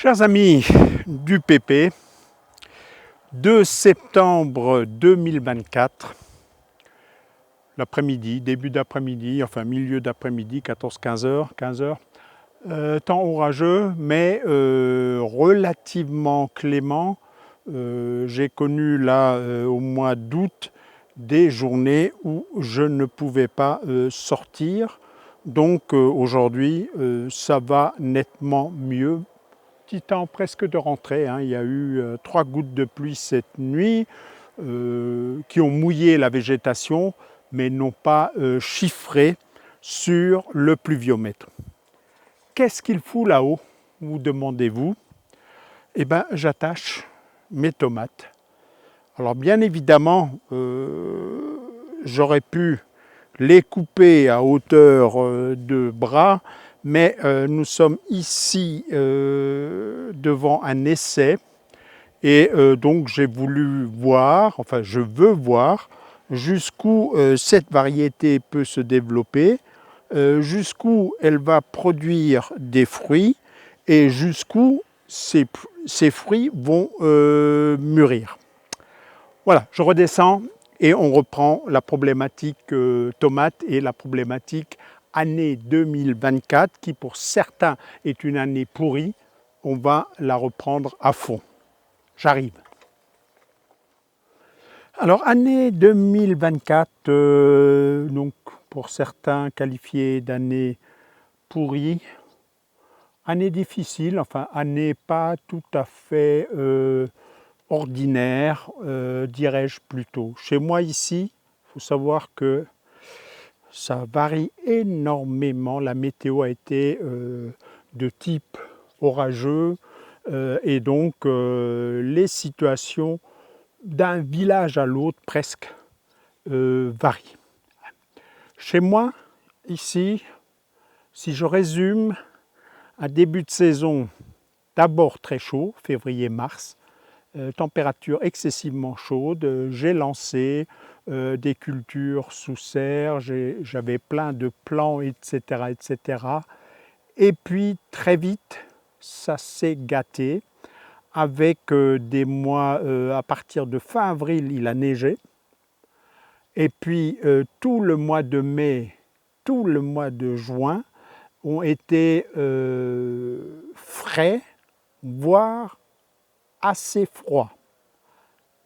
Chers amis du PP, 2 septembre 2024, l'après-midi, début d'après-midi, enfin milieu d'après-midi, 14-15 heures, 15 heures, temps orageux, mais relativement clément. J'ai connu là au mois d'août des journées où je ne pouvais pas sortir. Donc aujourd'hui, ça va nettement mieux. Petit temps presque de rentrée, hein. Il y a eu 3 gouttes de pluie cette nuit qui ont mouillé la végétation, mais n'ont pas chiffré sur le pluviomètre. Qu'est-ce qu'il fout là-haut, vous demandez-vous? Eh bien, j'attache mes tomates. Alors bien évidemment, j'aurais pu les couper à hauteur de bras, mais nous sommes ici devant un essai et donc j'ai voulu voir, enfin je veux voir jusqu'où cette variété peut se développer, jusqu'où elle va produire des fruits et jusqu'où ces fruits vont mûrir. Voilà, je redescends et on reprend la problématique tomate et la problématique année 2024 qui pour certains est une année pourrie. On va la reprendre à fond. J'arrive. Alors année 2024, donc pour certains qualifiée d'année pourrie, année difficile, enfin année pas tout à fait ordinaire, dirais-je plutôt. Chez moi ici, il faut savoir que ça varie énormément. La météo a été de type orageux et donc les situations d'un village à l'autre presque varient. Chez moi, ici, si je résume, un début de saison d'abord très chaud, février-mars, température excessivement chaude, j'ai lancé des cultures sous serre, j'avais plein de plants, etc., etc. Et puis très vite, ça s'est gâté. Avec des mois, à partir de fin avril, il a neigé. Et puis tout le mois de mai, tout le mois de juin ont été frais, voire assez froids.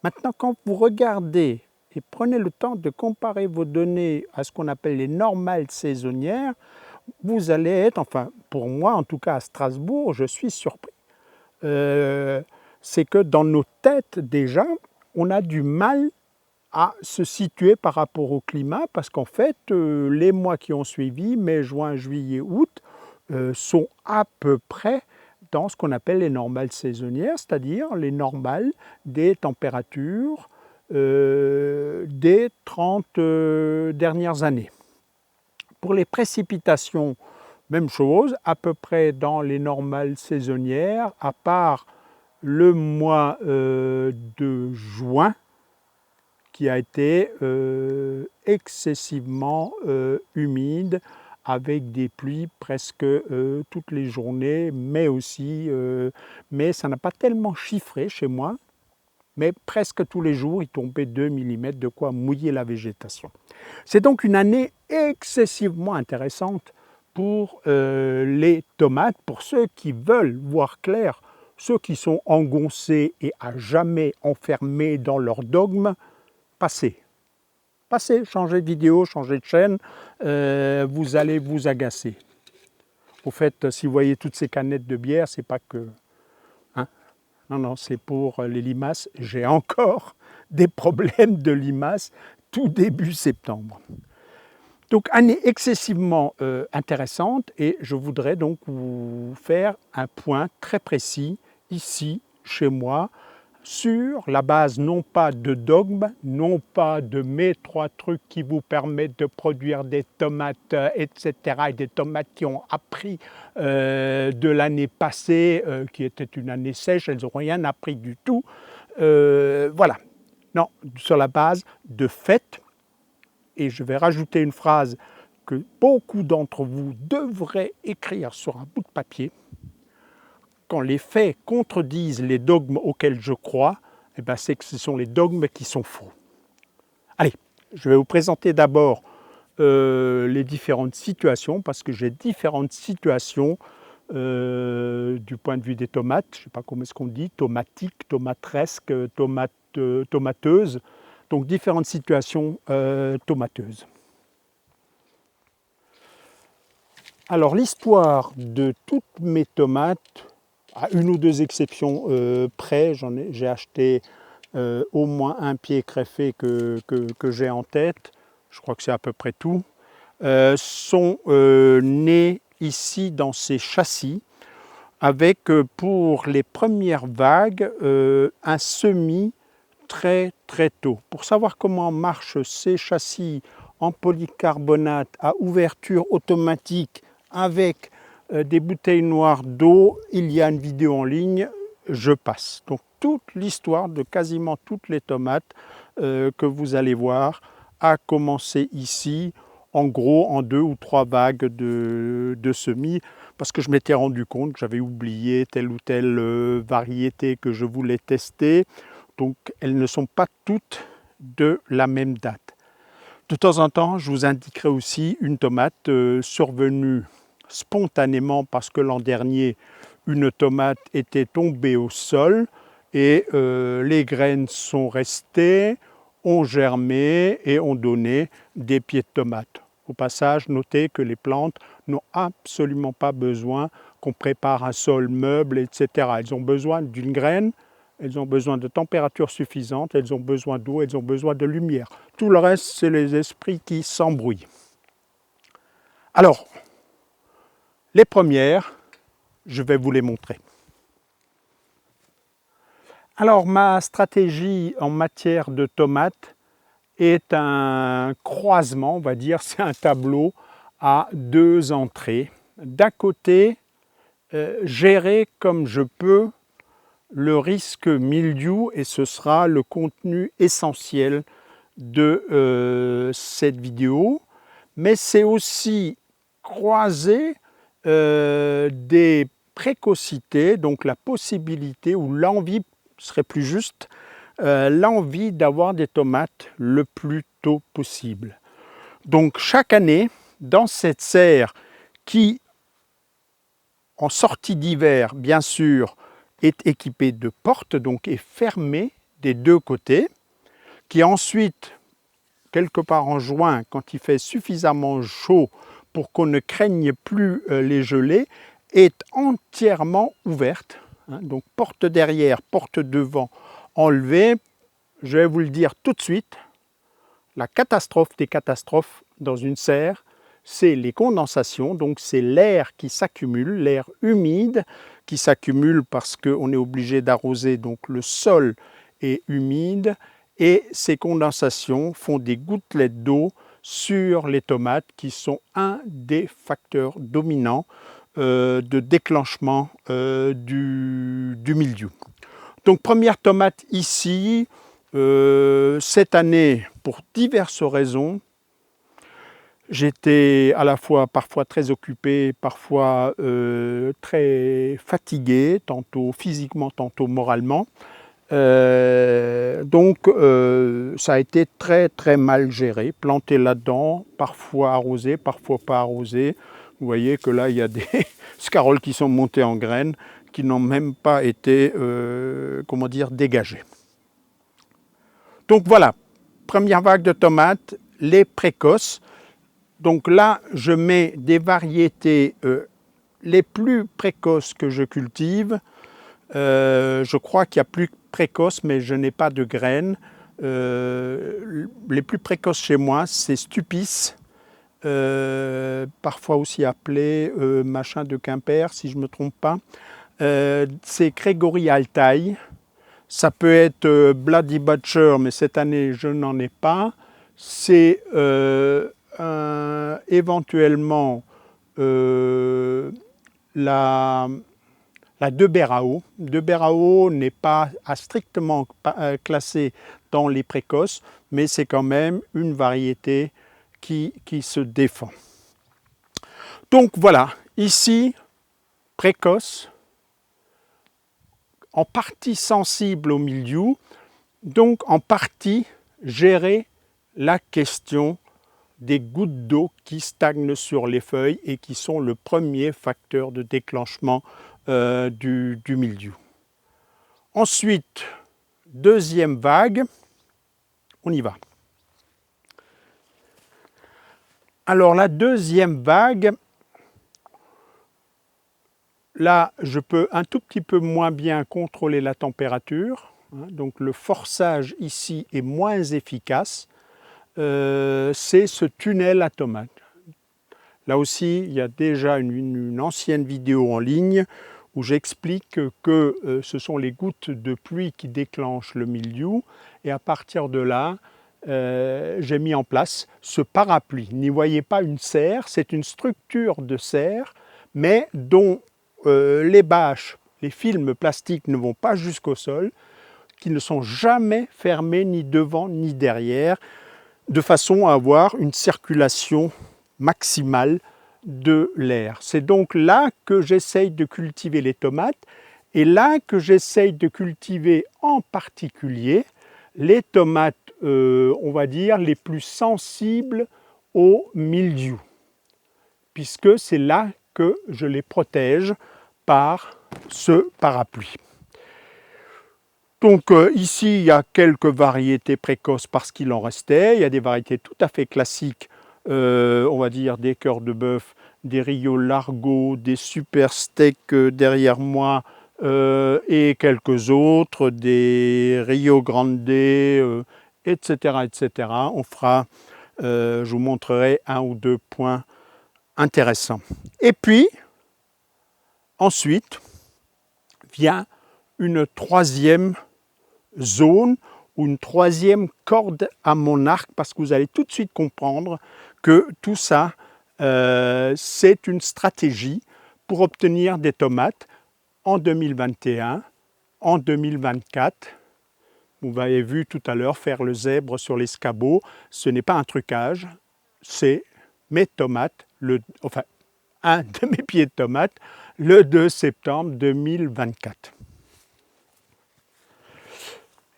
Maintenant, quand vous regardez et prenez le temps de comparer vos données à ce qu'on appelle les normales saisonnières, vous allez être, enfin pour moi en tout cas à Strasbourg, je suis surpris. C'est que dans nos têtes déjà, on a du mal à se situer par rapport au climat parce qu'en fait, les mois qui ont suivi, mai, juin, juillet, août, sont à peu près dans ce qu'on appelle les normales saisonnières, c'est-à-dire les normales des températures des 30 dernières années. Pour les précipitations, même chose, à peu près dans les normales saisonnières, à part le mois de juin, qui a été excessivement humide, avec des pluies presque toutes les journées, mais aussi, mais ça n'a pas tellement chiffré chez moi, mais presque tous les jours, il tombait 2 mm, de quoi mouiller la végétation. C'est donc une année excessivement intéressante pour les tomates, pour ceux qui veulent voir clair, ceux qui sont engoncés et à jamais enfermés dans leur dogme, passez. Passez, changez de vidéo, changez de chaîne, vous allez vous agacer. Au fait, si vous voyez toutes ces canettes de bière, c'est pas que... Hein, non, non, c'est pour les limaces. J'ai encore des problèmes de limaces tout début septembre. Donc, année excessivement intéressante et je voudrais donc vous faire un point très précis ici, chez moi, sur la base non pas de dogmes, non pas de mes 3 trucs qui vous permettent de produire des tomates, etc., et des tomates qui ont appris de l'année passée, qui était une année sèche, elles n'ont rien appris du tout. Voilà, non, sur la base de faits, et je vais rajouter une phrase que beaucoup d'entre vous devraient écrire sur un bout de papier. quand les faits contredisent les dogmes auxquels je crois, eh ben c'est que ce sont les dogmes qui sont faux. Allez, je vais vous présenter d'abord les différentes situations, parce que j'ai différentes situations du point de vue des tomates. Je ne sais pas comment est-ce qu'on dit, tomatiques, tomatesques, tomateuses. Donc différentes situations tomateuses. Alors l'histoire de toutes mes tomates, à une ou deux exceptions près, j'ai acheté au moins un pied greffé que j'ai en tête, je crois que c'est à peu près tout, sont nés ici dans ces châssis, avec pour les premières vagues un semis très tôt. Pour savoir comment marchent ces châssis en polycarbonate à ouverture automatique avec des bouteilles noires d'eau, il y a une vidéo en ligne, je passe. Donc toute l'histoire de quasiment toutes les tomates que vous allez voir a commencé ici, en gros en 2 ou 3 vagues de semis, parce que je m'étais rendu compte que j'avais oublié telle ou telle variété que je voulais tester. Donc elles ne sont pas toutes de la même date. De temps en temps, je vous indiquerai aussi une tomate survenue spontanément parce que l'an dernier, une tomate était tombée au sol et les graines sont restées, ont germé et ont donné des pieds de tomate. Au passage, notez que les plantes n'ont absolument pas besoin qu'on prépare un sol meuble, etc. Elles ont besoin d'une graine, elles ont besoin de température suffisante, elles ont besoin d'eau, elles ont besoin de lumière. Tout le reste, c'est les esprits qui s'embrouillent. Alors, les premières, je vais vous les montrer. Alors, ma stratégie en matière de tomates est un croisement, on va dire, c'est un tableau à 2 entrées. D'un côté, gérer comme je peux le risque mildiou, et ce sera le contenu essentiel de cette vidéo, mais c'est aussi croiser des précocités, donc la possibilité ou l'envie, serait plus juste, l'envie d'avoir des tomates le plus tôt possible. Donc chaque année, dans cette serre qui, en sortie d'hiver, bien sûr, est équipée de portes, donc est fermée des 2 côtés, qui ensuite, quelque part en juin, quand il fait suffisamment chaud pour qu'on ne craigne plus les gelées, est entièrement ouverte. Donc porte derrière, porte devant enlevée. Je vais vous le dire tout de suite, la catastrophe des catastrophes dans une serre, c'est les condensations, donc c'est l'air qui s'accumule, l'air humide qui s'accumule parce qu'on est obligé d'arroser, donc le sol est humide, et ces condensations font des gouttelettes d'eau sur les tomates qui sont un des facteurs dominants de déclenchement du mildiou. Donc première tomate ici, cette année, pour diverses raisons, j'étais à la fois parfois très occupé, parfois très fatigué, tantôt physiquement, tantôt moralement. Donc ça a été très mal géré, planté là-dedans, parfois arrosé, parfois pas arrosé. Vous voyez que là il y a des scaroles qui sont montées en graines, qui n'ont même pas été comment dire, dégagées. Donc voilà, première vague de tomates, les précoces. Donc là, je mets des variétés les plus précoces que je cultive. Je crois qu'il y a plus précoces, mais je n'ai pas de graines. Les plus précoces chez moi, c'est Stupis, parfois aussi appelé machin de Quimper, si je ne me trompe pas. C'est Grégory Altaï. Ça peut être Bloody Butcher, mais cette année, je n'en ai pas. C'est éventuellement la De Berao. De Berao n'est pas strictement classée dans les précoces, mais c'est quand même une variété qui se défend. Donc voilà, ici, précoce, en partie sensible au mildiou, donc en partie gérer la question des gouttes d'eau qui stagnent sur les feuilles et qui sont le premier facteur de déclenchement du mildiou. Ensuite, deuxième vague, on y va. Alors la deuxième vague, là je peux un tout petit peu moins bien contrôler la température, donc le forçage ici est moins efficace. C'est ce tunnel à tomates. Là aussi, il y a déjà une ancienne vidéo en ligne où j'explique que ce sont les gouttes de pluie qui déclenchent le mildiou, et à partir de là, j'ai mis en place ce parapluie. N'y voyez pas une serre, c'est une structure de serre, mais dont les bâches, les films plastiques ne vont pas jusqu'au sol, qui ne sont jamais fermés ni devant ni derrière, de façon à avoir une circulation maximale de l'air. C'est donc là que j'essaye de cultiver les tomates, et là que j'essaye de cultiver en particulier les tomates, on va dire, les plus sensibles au mildiou, puisque c'est là que je les protège par ce parapluie. Donc ici, il y a quelques variétés précoces parce qu'il en restait. Il y a des variétés tout à fait classiques, on va dire des cœurs de bœuf, des Rio Largo, des super steaks derrière moi, et quelques autres, des Rio Grande, etc., etc. On fera, je vous montrerai un ou deux points intéressants. Et puis, ensuite, vient une troisième zone ou une troisième corde à mon arc, parce que vous allez tout de suite comprendre que tout ça, c'est une stratégie pour obtenir des tomates en 2021, en 2024. Vous avez vu tout à l'heure faire le zèbre sur l'escabeau. Ce n'est pas un trucage, c'est mes tomates, enfin un de mes pieds de tomates, le 2 septembre 2024.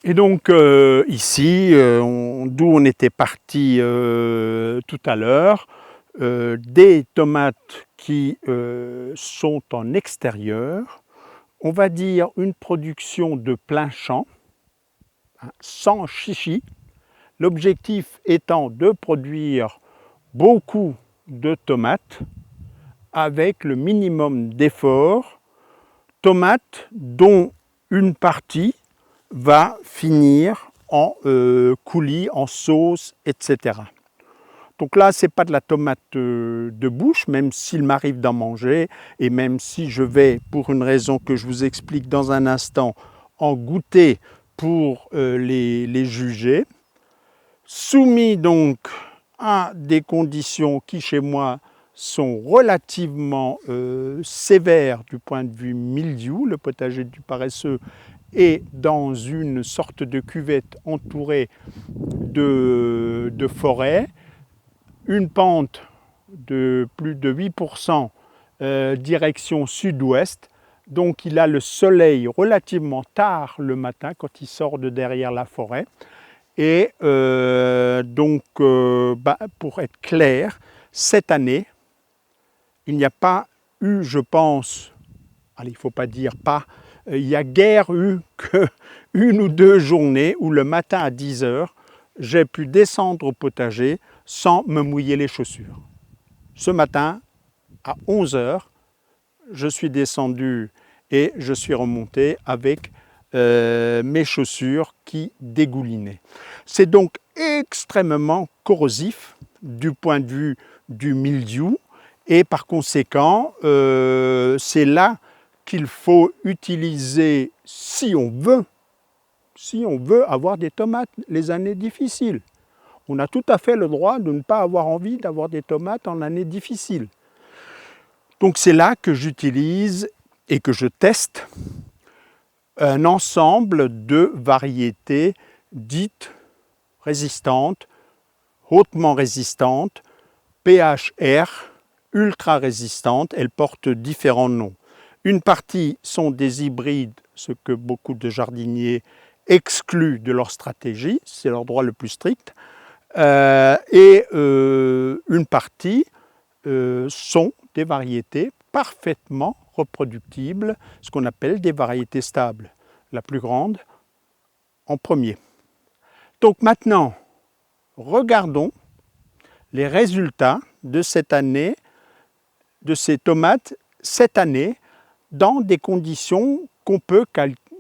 Et donc ici, d'où on était parti tout à l'heure, des tomates qui sont en extérieur, on va dire une production de plein champ, sans chichi, l'objectif étant de produire beaucoup de tomates avec le minimum d'efforts, tomates dont une partie va finir en coulis, en sauce, etc. Donc là, ce n'est pas de la tomate de bouche, même s'il m'arrive d'en manger, et même si je vais, pour une raison que je vous explique dans un instant, en goûter pour les juger. Soumis donc à des conditions qui, chez moi, sont relativement sévères du point de vue mildiou. Le potager du paresseux est dans une sorte de cuvette entourée de forêt, une pente de plus de 8% direction sud-ouest, donc il a le soleil relativement tard le matin quand il sort de derrière la forêt. Et pour être clair, cette année, il n'y a pas eu, je pense, allez, il ne faut pas dire pas, il n'y a guère eu qu'une ou deux journées où le matin à 10 h, j'ai pu descendre au potager sans me mouiller les chaussures. Ce matin, à 11 h, je suis descendu et je suis remonté avec mes chaussures qui dégoulinaient. C'est donc extrêmement corrosif du point de vue du mildiou, et par conséquent, c'est là qu'il faut utiliser si on veut avoir des tomates les années difficiles. On a tout à fait le droit de ne pas avoir envie d'avoir des tomates en année difficile. Donc c'est là que j'utilise et que je teste un ensemble de variétés dites résistantes, hautement résistantes, PHR, ultra résistantes. Elles portent différents noms. Une partie sont des hybrides ce que beaucoup de jardiniers excluent de leur stratégie, c'est leur droit le plus strict, et une partie sont des variétés parfaitement reproductibles, ce qu'on appelle des variétés stables. La plus grande en premier. Donc maintenant, regardons les résultats de cette année, de ces tomates cette année, dans des conditions qu'on peut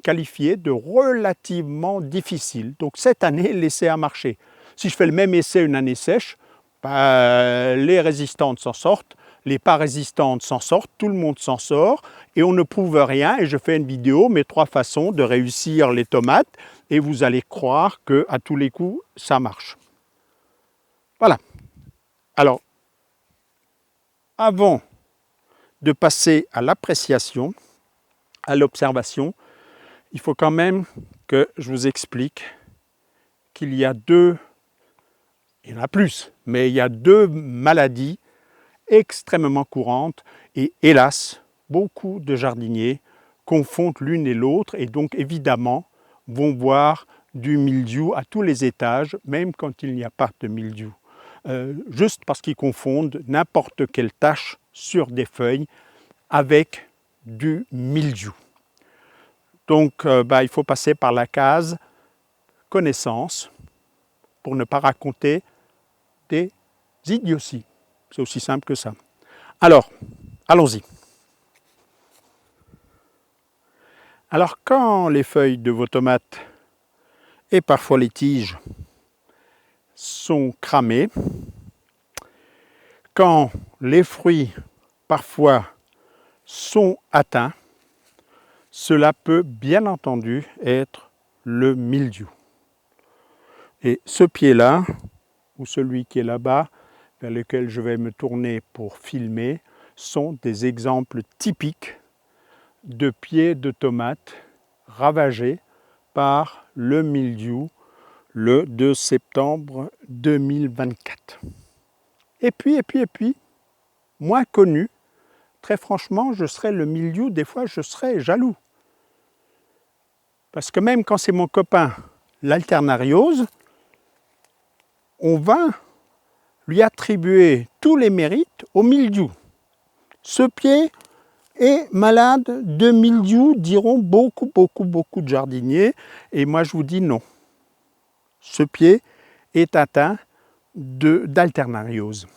qualifier de relativement difficiles. Donc cette année, l'essai a marché. Si je fais le même essai une année sèche, les résistantes s'en sortent, les pas résistantes s'en sortent, tout le monde s'en sort, et on ne prouve rien, et je fais une vidéo, mes 3 façons de réussir les tomates, et vous allez croire qu'à tous les coups, ça marche. Voilà. Alors, avant de passer à l'appréciation, à l'observation, il faut quand même que je vous explique qu'il y a il y en a plus, mais il y a 2 maladies extrêmement courantes et hélas, beaucoup de jardiniers confondent l'une et l'autre et donc évidemment vont voir du mildiou à tous les étages, même quand il n'y a pas de mildiou. Juste parce qu'ils confondent n'importe quelle tache sur des feuilles avec du mildiou. Donc il faut passer par la case connaissance pour ne pas raconter des idioties. C'est aussi simple que ça. Alors, allons-y. Alors, quand les feuilles de vos tomates et parfois les tiges sont cramées, quand les fruits parfois sont atteints, cela peut bien entendu être le mildiou. Et ce pied-là, ou celui qui est là-bas, vers lequel je vais me tourner pour filmer, sont des exemples typiques de pieds de tomates ravagés par le mildiou le 2 septembre 2024. Et puis, moins connu, très franchement, je serais le mildiou, des fois je serais jaloux. Parce que même quand c'est mon copain, l'alternariose, on va lui attribuer tous les mérites au mildiou. Ce pied est malade de mildiou, diront beaucoup de jardiniers. Et moi, je vous dis non. Ce pied est atteint d'alternariose.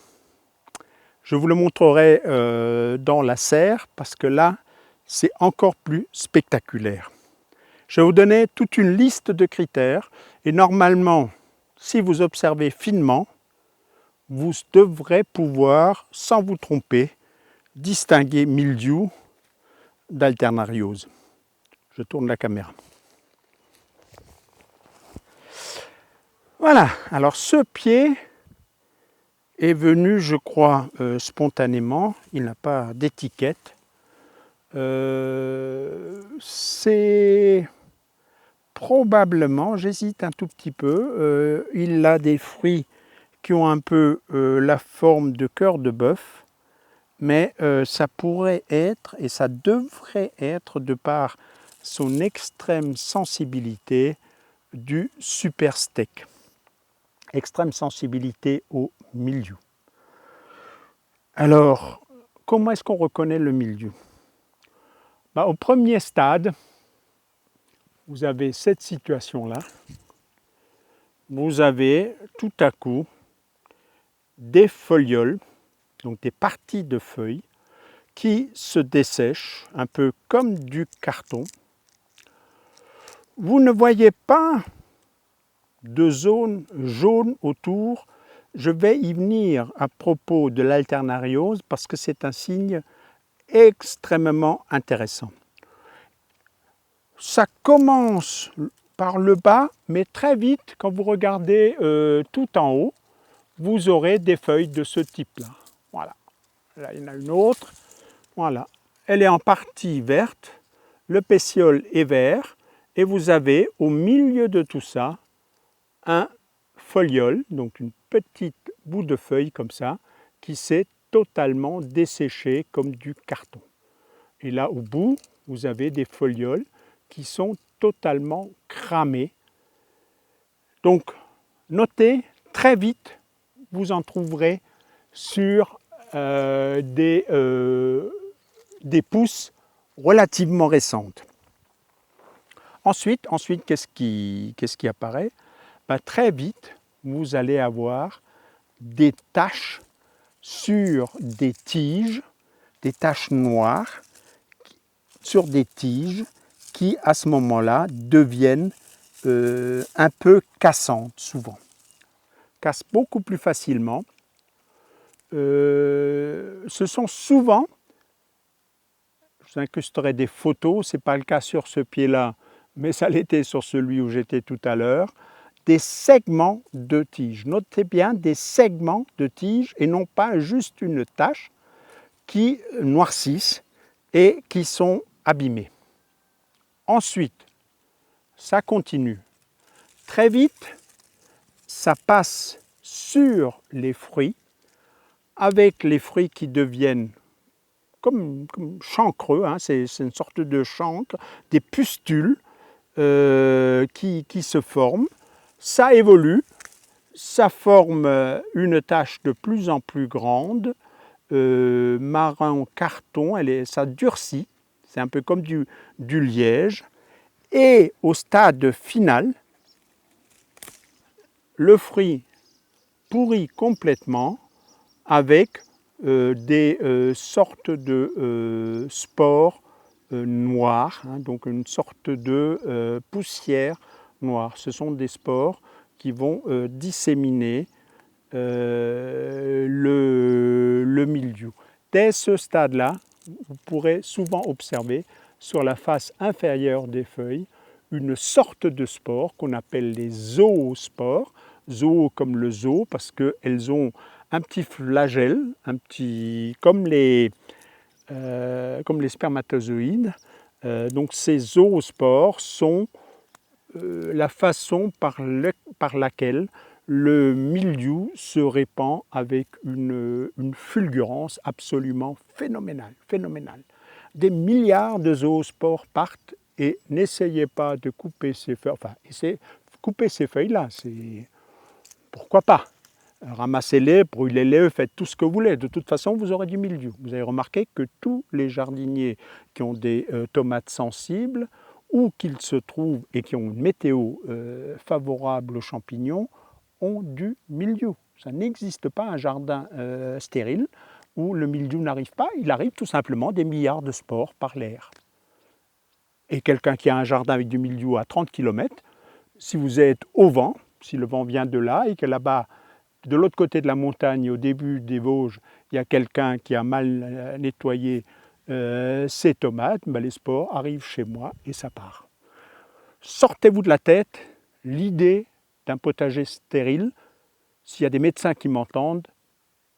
Je vous le montrerai dans la serre, parce que là, c'est encore plus spectaculaire. Je vais vous donner toute une liste de critères. Et normalement, si vous observez finement, vous devrez pouvoir, sans vous tromper, distinguer mildiou d'alternariose. Je tourne la caméra. Voilà, alors ce pied est venu, je crois, spontanément, il n'a pas d'étiquette. C'est probablement, j'hésite un tout petit peu, il a des fruits qui ont un peu la forme de cœur de bœuf, mais ça pourrait être, et ça devrait être, de par son extrême sensibilité, du super steak. Extrême sensibilité au mildiou. Alors, comment est-ce qu'on reconnaît le mildiou? Au premier stade, vous avez cette situation-là. Vous avez tout à coup des folioles, donc des parties de feuilles, qui se dessèchent un peu comme du carton. Vous ne voyez pas de zone jaune autour. Je vais y venir à propos de l'alternariose parce que c'est un signe extrêmement intéressant. Ça commence par le bas, mais très vite, quand vous regardez tout en haut, vous aurez des feuilles de ce type-là. Voilà. Là, il y en a une autre. Voilà. Elle est en partie verte, le pétiole est vert, et vous avez au milieu de tout ça un foliole, donc une petite bout de feuille comme ça, qui s'est totalement desséché comme du carton. Et là, au bout, vous avez des folioles qui sont totalement cramés. Donc, notez, très vite, vous en trouverez sur des pousses relativement récentes. Ensuite qu'est-ce qui apparaît? Très vite, vous allez avoir des taches sur des tiges, des taches noires sur des tiges qui, à ce moment-là, deviennent un peu cassantes, souvent. Cassent beaucoup plus facilement. Ce sont souvent, je vous incrusterai des photos, ce n'est pas le cas sur ce pied-là, mais ça l'était sur celui où j'étais tout à l'heure, des segments de tige. Notez bien des segments de tige et non pas juste une tache qui noircissent et qui sont abîmés. Ensuite, ça continue. Très vite, ça passe sur les fruits, avec les fruits qui deviennent comme chancreux, hein, c'est une sorte de chancre, des pustules qui se forment. Ça évolue, ça forme une tache de plus en plus grande, marron carton, ça durcit, c'est un peu comme du liège. Et au stade final, le fruit pourrit complètement avec des sortes de spores noires, hein, donc une sorte de poussière noire. Ce sont des spores qui vont disséminer le mildiou. Dès ce stade-là, vous pourrez souvent observer sur la face inférieure des feuilles une sorte de spore qu'on appelle les zoospores. Zoo comme le zoo parce qu'elles ont un petit flagelle, comme les spermatozoïdes. Donc ces zoospores sont la façon par laquelle le mildiou se répand avec une fulgurance absolument phénoménale. Des milliards de zoospores partent et n'essayez pas de couper ces feuilles. Enfin, couper ces feuilles-là, c'est pourquoi pas. Ramassez-les, brûlez-les, faites tout ce que vous voulez. De toute façon, vous aurez du mildiou. Vous avez remarqué que tous les jardiniers qui ont des tomates sensibles, où qu'ils se trouvent et qui ont une météo favorable aux champignons, ont du mildiou. Ça n'existe pas un jardin stérile où le mildiou n'arrive pas. Il arrive tout simplement des milliards de spores par l'air. Et quelqu'un qui a un jardin avec du mildiou à 30 km, si vous êtes au vent, si le vent vient de là et que là-bas, de l'autre côté de la montagne, au début des Vosges, il y a quelqu'un qui a mal nettoyé ses tomates, les spores arrivent chez moi et ça part. Sortez-vous de la tête l'idée d'un potager stérile. S'il y a des médecins qui m'entendent,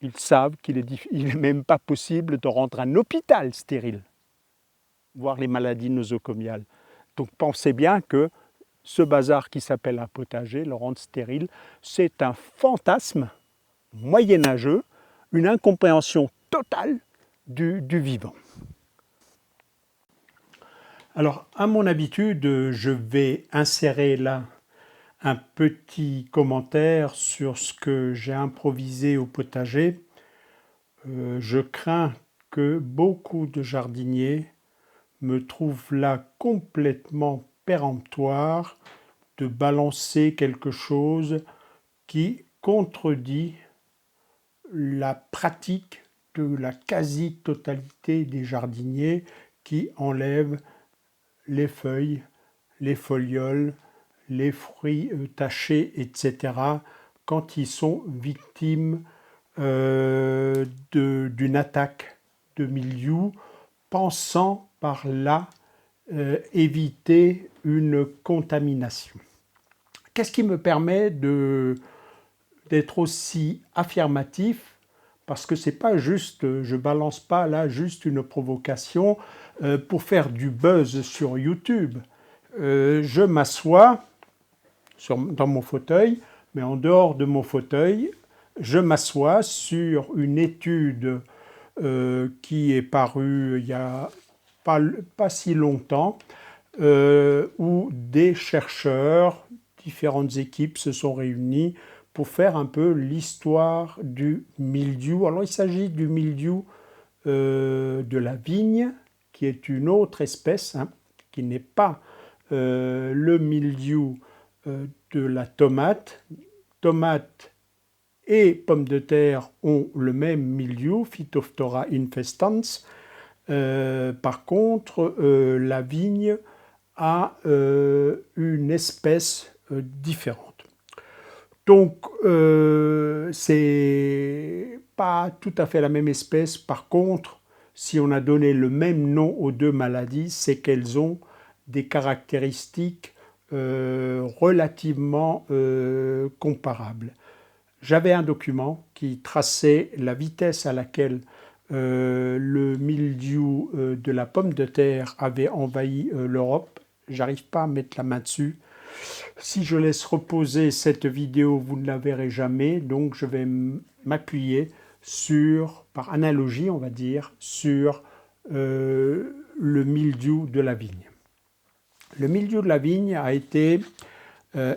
ils savent qu'il n'est même pas possible de rendre un hôpital stérile, voire les maladies nosocomiales. Donc pensez bien que ce bazar qui s'appelle un potager, le rendre stérile, c'est un fantasme moyenâgeux, une incompréhension totale du vivant. Alors, à mon habitude, je vais insérer là un petit commentaire sur ce que j'ai improvisé au potager. Je crains que beaucoup de jardiniers me trouvent là complètement péremptoire de balancer quelque chose qui contredit la pratique de la quasi-totalité des jardiniers qui enlèvent les feuilles, les folioles, les fruits tachés, etc., quand ils sont victimes d'une attaque de mildiou, pensant par là éviter une contamination. Qu'est-ce qui me permet d'être aussi affirmatif? Parce que c'est pas juste, je balance pas là juste une provocation pour faire du buzz sur YouTube. Je m'assois dans mon fauteuil, mais en dehors de mon fauteuil, je m'assois sur une étude qui est parue il y a pas si longtemps, où des chercheurs, différentes équipes se sont réunies pour faire un peu l'histoire du mildiou. Alors il s'agit du mildiou de la vigne, qui est une autre espèce, hein, qui n'est pas le mildiou de la tomate. Tomate et pommes de terre ont le même mildiou, Phytophthora infestans. Par contre, la vigne a une espèce différente. Donc, c'est pas tout à fait la même espèce. Par contre, si on a donné le même nom aux deux maladies, c'est qu'elles ont des caractéristiques relativement comparables. J'avais un document qui traçait la vitesse à laquelle le mildiou de la pomme de terre avait envahi l'Europe. J'arrive pas à mettre la main dessus. Si je laisse reposer cette vidéo, vous ne la verrez jamais. Donc je vais m'appuyer sur, par analogie on va dire, sur le mildiou de la vigne. Le mildiou de la vigne a été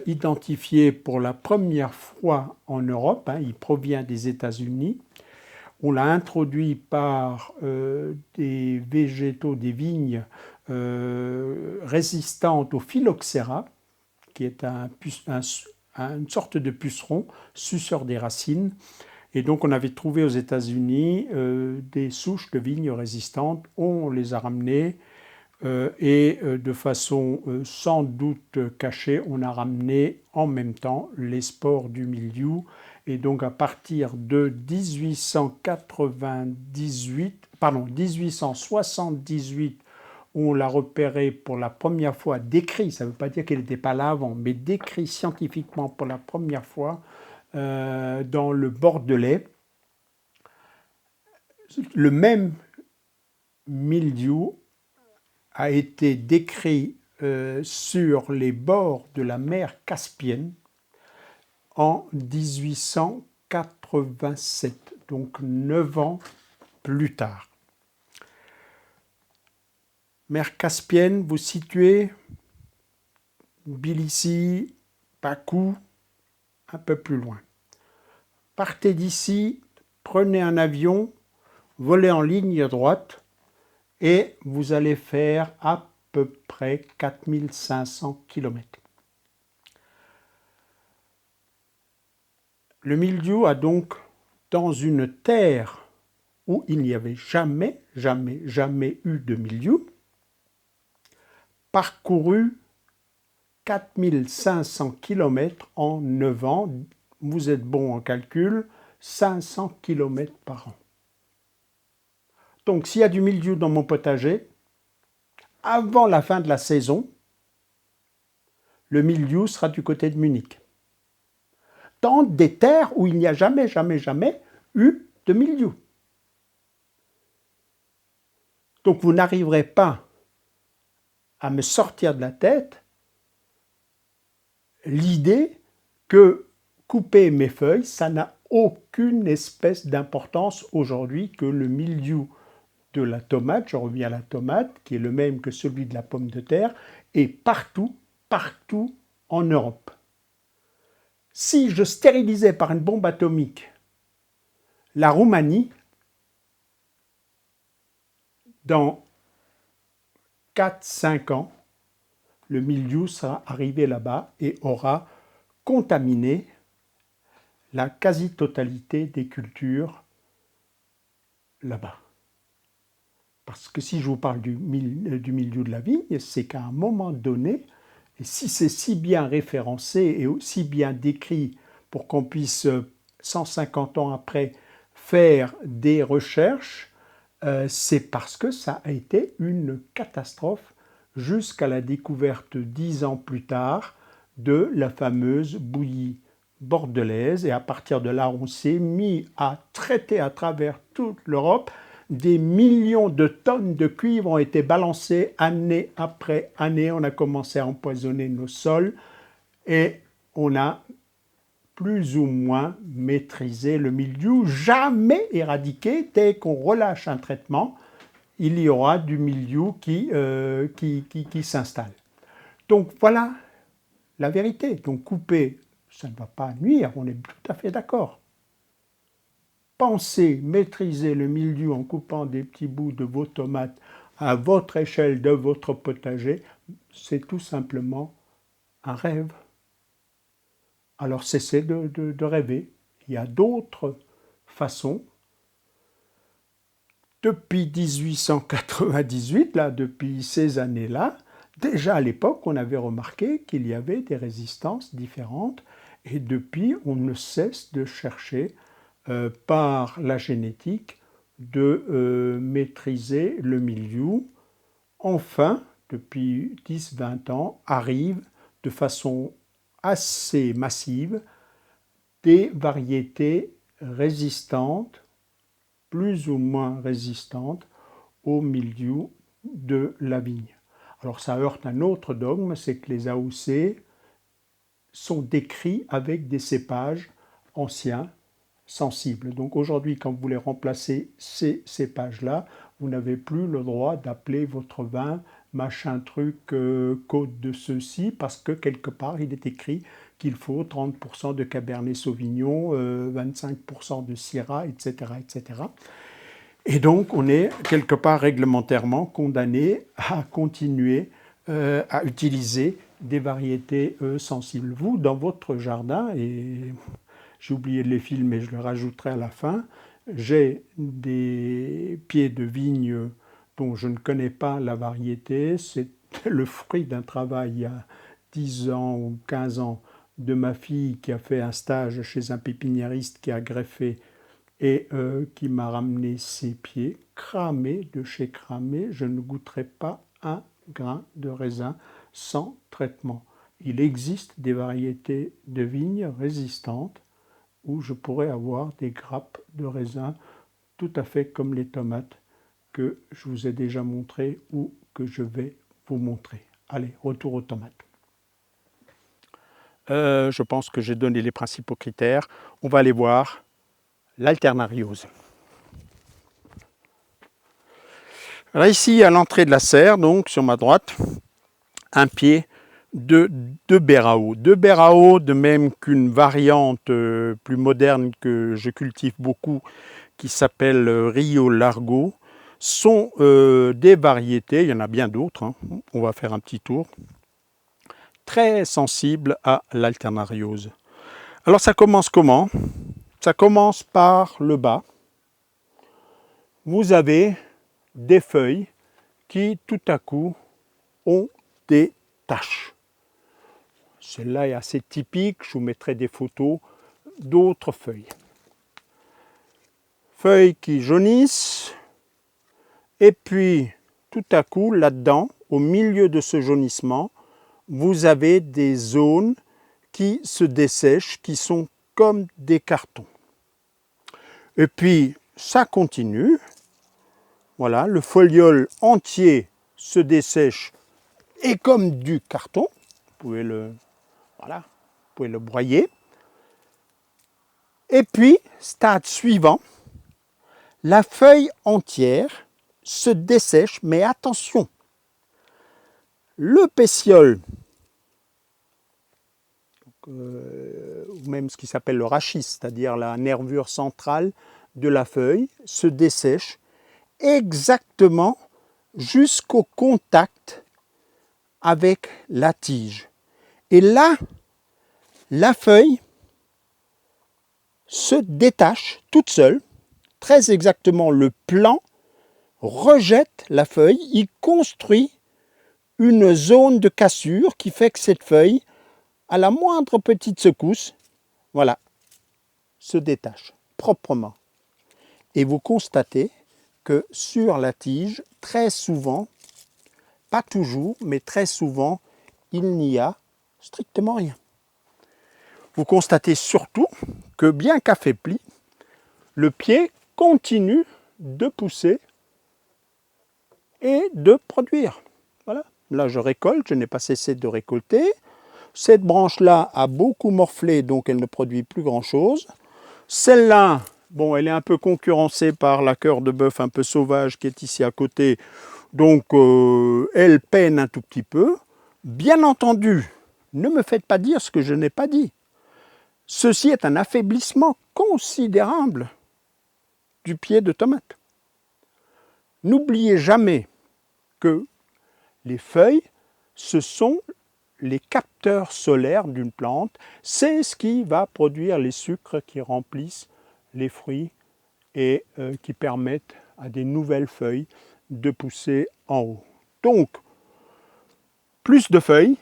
identifié pour la première fois en Europe, hein, il provient des États-Unis. On l'a introduit par des végétaux, des vignes résistantes au phylloxéra, qui est une sorte de puceron, suceur des racines. Et donc on avait trouvé aux États-Unis des souches de vignes résistantes, on les a ramenées et de façon sans doute cachée, on a ramené en même temps les spores du mildiou. Et donc à partir de 1878, on l'a repéré pour la première fois, décrit, ça ne veut pas dire qu'il n'était pas là avant, mais décrit scientifiquement pour la première fois dans le Bordelais. Le même mildiou a été décrit sur les bords de la mer Caspienne en 1887, donc 9 ans plus tard. Mer Caspienne, vous situez Tbilissi, Bakou, un peu plus loin. Partez d'ici, prenez un avion, volez en ligne droite et vous allez faire à peu près 4500 km. Le mildiou a donc, dans une terre où il n'y avait jamais eu de mildiou, parcouru 4500 km en 9 ans. Vous êtes bon en calcul, 500 km par an. Donc s'il y a du mildiou dans mon potager, avant la fin de la saison, le mildiou sera du côté de Munich. Dans des terres où il n'y a jamais eu de mildiou. Donc vous n'arriverez pas à me sortir de la tête l'idée que couper mes feuilles, ça n'a aucune espèce d'importance aujourd'hui, que le mildiou de la tomate, je reviens à la tomate, qui est le même que celui de la pomme de terre, est partout en Europe. Si je stérilisais par une bombe atomique la Roumanie, dans 4-5 ans, le mildiou sera arrivé là-bas et aura contaminé la quasi-totalité des cultures là-bas. Parce que si je vous parle du mildiou de la vigne, c'est qu'à un moment donné, et si c'est si bien référencé et aussi bien décrit pour qu'on puisse, 150 ans après, faire des recherches, c'est parce que ça a été une catastrophe jusqu'à la découverte 10 ans plus tard de la fameuse bouillie bordelaise. Et à partir de là, on s'est mis à traiter à travers toute l'Europe. Des millions de tonnes de cuivre ont été balancées année après année. On a commencé à empoisonner nos sols et on a plus ou moins maîtrisé le mildiou, jamais éradiqué. Dès qu'on relâche un traitement, il y aura du mildiou qui s'installe. Donc voilà la vérité. Donc couper, ça ne va pas nuire, on est tout à fait d'accord. Pensez maîtriser le mildiou en coupant des petits bouts de vos tomates à votre échelle de votre potager, c'est tout simplement un rêve. Alors cessez de rêver. Il y a d'autres façons. Depuis 1898, là, depuis ces années-là, déjà à l'époque, on avait remarqué qu'il y avait des résistances différentes et depuis, on ne cesse de chercher par la génétique de maîtriser le mildiou. Enfin, depuis 10-20 ans, arrivent de façon assez massive des variétés résistantes, plus ou moins résistantes au mildiou de la vigne. Alors ça heurte un autre dogme, c'est que les AOC sont décrits avec des cépages anciens, sensibles. Donc aujourd'hui, quand vous voulez remplacer ces cépages-là, vous n'avez plus le droit d'appeler votre vin machin truc côte de ceci, parce que quelque part, il est écrit qu'il faut 30% de Cabernet Sauvignon, 25% de Syrah, etc., etc. Et donc, on est quelque part réglementairement condamné à continuer à utiliser des variétés sensibles. Vous, dans votre jardin, et j'ai oublié de les filmer, je le rajouterai à la fin, j'ai des pieds de vigne dont je ne connais pas la variété. C'est le fruit d'un travail il y a 10 ans ou 15 ans de ma fille qui a fait un stage chez un pépiniériste qui a greffé et qui m'a ramené ses pieds cramés de chez cramé. Je ne goûterai pas un grain de raisin sans traitement. Il existe des variétés de vignes résistantes où je pourrais avoir des grappes de raisin tout à fait comme les tomates que je vous ai déjà montré ou que je vais vous montrer. Allez, retour aux tomates. Je pense que j'ai donné les principaux critères. On va aller voir l'alternariose. Alors ici, à l'entrée de la serre, donc sur ma droite, un pied de Berao. De Berao, de même qu'une variante plus moderne que je cultive beaucoup, qui s'appelle Rio Largo, sont des variétés, il y en a bien d'autres, hein, on va faire un petit tour, très sensibles à l'alternariose. Alors ça commence comment? Ça commence par le bas. Vous avez des feuilles qui tout à coup ont des taches. Celle-là est assez typique, je vous mettrai des photos d'autres feuilles. Feuilles qui jaunissent, et puis tout à coup, là-dedans, au milieu de ce jaunissement, vous avez des zones qui se dessèchent, qui sont comme des cartons. Et puis, ça continue. Voilà, le foliole entier se dessèche et comme du carton. Vous pouvez le broyer. Et puis, stade suivant, la feuille entière se dessèche, mais attention, le pétiole, ou même ce qui s'appelle le rachis, c'est-à-dire la nervure centrale de la feuille, se dessèche exactement jusqu'au contact avec la tige. Et là, la feuille se détache toute seule, très exactement le plant rejette la feuille, il construit une zone de cassure qui fait que cette feuille, à la moindre petite secousse, voilà, se détache proprement. Et vous constatez que sur la tige, très souvent, pas toujours, mais très souvent, il n'y a strictement rien. Vous constatez surtout que bien qu'affaibli, le pied continue de pousser et de produire. Voilà. Là, je récolte, je n'ai pas cessé de récolter. Cette branche-là a beaucoup morflé, donc elle ne produit plus grand-chose. Celle-là, Bon, elle est un peu concurrencée par la cœur de bœuf un peu sauvage qui est ici à côté. Donc, elle peine un tout petit peu. Bien entendu, ne me faites pas dire ce que je n'ai pas dit. Ceci est un affaiblissement considérable du pied de tomate. N'oubliez jamais que les feuilles, ce sont les capteurs solaires d'une plante. C'est ce qui va produire les sucres qui remplissent les fruits et qui permettent à des nouvelles feuilles de pousser en haut. Donc, plus de feuilles,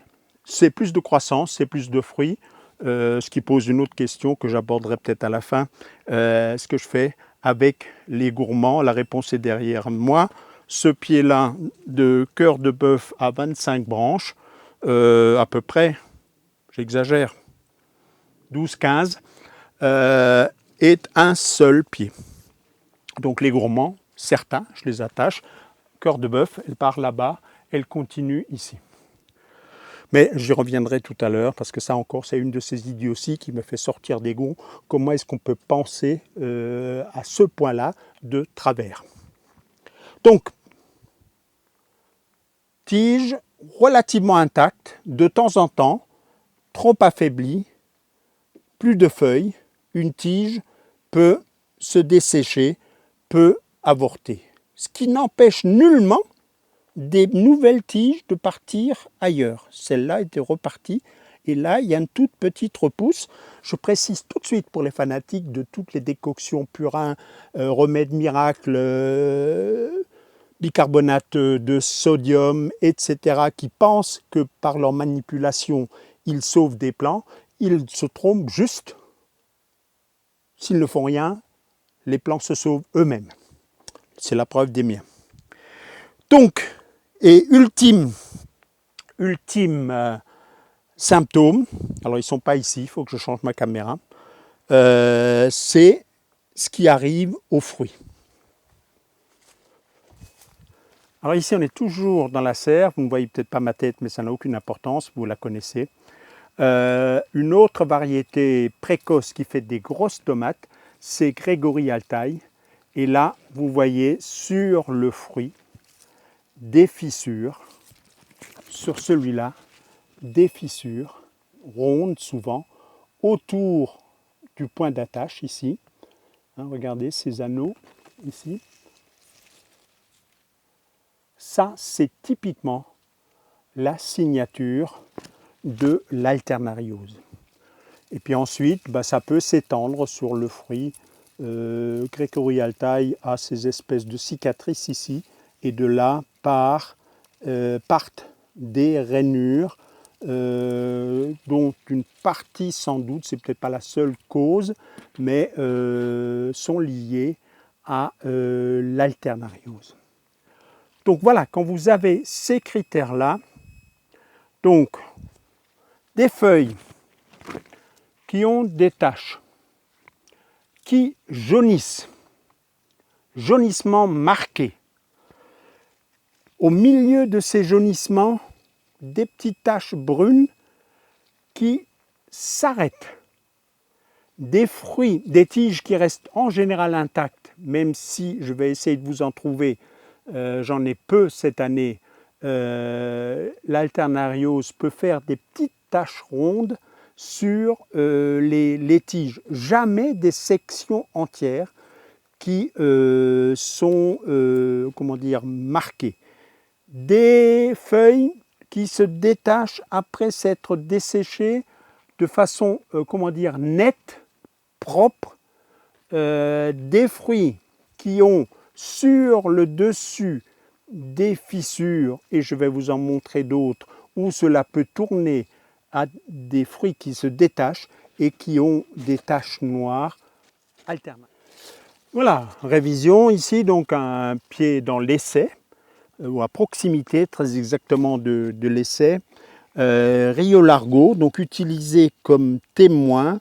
c'est plus de croissance, c'est plus de fruits, ce qui pose une autre question que j'aborderai peut-être à la fin. Ce que je fais avec les gourmands, la réponse est derrière moi. Ce pied-là de cœur de bœuf à 25 branches, à peu près, j'exagère, 12-15, est un seul pied. Donc les gourmands, certains, je les attache. Cœur de bœuf, elle part là-bas, elle continue ici. Mais j'y reviendrai tout à l'heure, parce que ça encore, c'est une de ces idioties qui me fait sortir des gonds. Comment est-ce qu'on peut penser à ce point-là de travers? Donc, tige relativement intacte, de temps en temps, trop affaiblie, plus de feuilles, une tige peut se dessécher, peut avorter. Ce qui n'empêche nullement des nouvelles tiges de partir ailleurs. Celle-là était repartie et là, il y a une toute petite repousse. Je précise tout de suite pour les fanatiques de toutes les décoctions purins, remèdes miracles, bicarbonate de sodium, etc., qui pensent que par leur manipulation, ils sauvent des plants. Ils se trompent juste. S'ils ne font rien, les plants se sauvent eux-mêmes. C'est la preuve des miens. Donc, et ultime symptôme, alors ils ne sont pas ici, il faut que je change ma caméra, c'est ce qui arrive aux fruits. Alors ici on est toujours dans la serre, vous ne voyez peut-être pas ma tête mais ça n'a aucune importance, vous la connaissez. Une autre variété précoce qui fait des grosses tomates, c'est Gregory Altai. Et là, vous voyez sur le fruit des fissures, sur celui-là, des fissures rondes souvent, autour du point d'attache ici. Hein, regardez ces anneaux ici. Ça, c'est typiquement la signature de l'alternariose. Et puis ensuite, ça peut s'étendre sur le fruit. Gregory Altai a ces espèces de cicatrices ici, et de là partent des rainures, dont une partie sans doute, c'est peut-être pas la seule cause, mais sont liées à l'alternariose. Donc voilà, quand vous avez ces critères-là, donc des feuilles qui ont des taches, qui jaunissent, jaunissement marqué. Au milieu de ces jaunissements, des petites taches brunes qui s'arrêtent. Des fruits, des tiges qui restent en général intactes, même si je vais essayer de vous en trouver, j'en ai peu cette année. L'alternariose peut faire des petites taches rondes sur les tiges, jamais des sections entières qui sont marquées. Des feuilles qui se détachent après s'être desséchées de façon nette, propre, des fruits qui ont sur le dessus des fissures, et je vais vous en montrer d'autres, où cela peut tourner à des fruits qui se détachent et qui ont des taches noires alternatives. Voilà, révision ici, donc un pied dans l'essai, ou à proximité très exactement de l'essai. Rio Largo, donc utilisé comme témoin,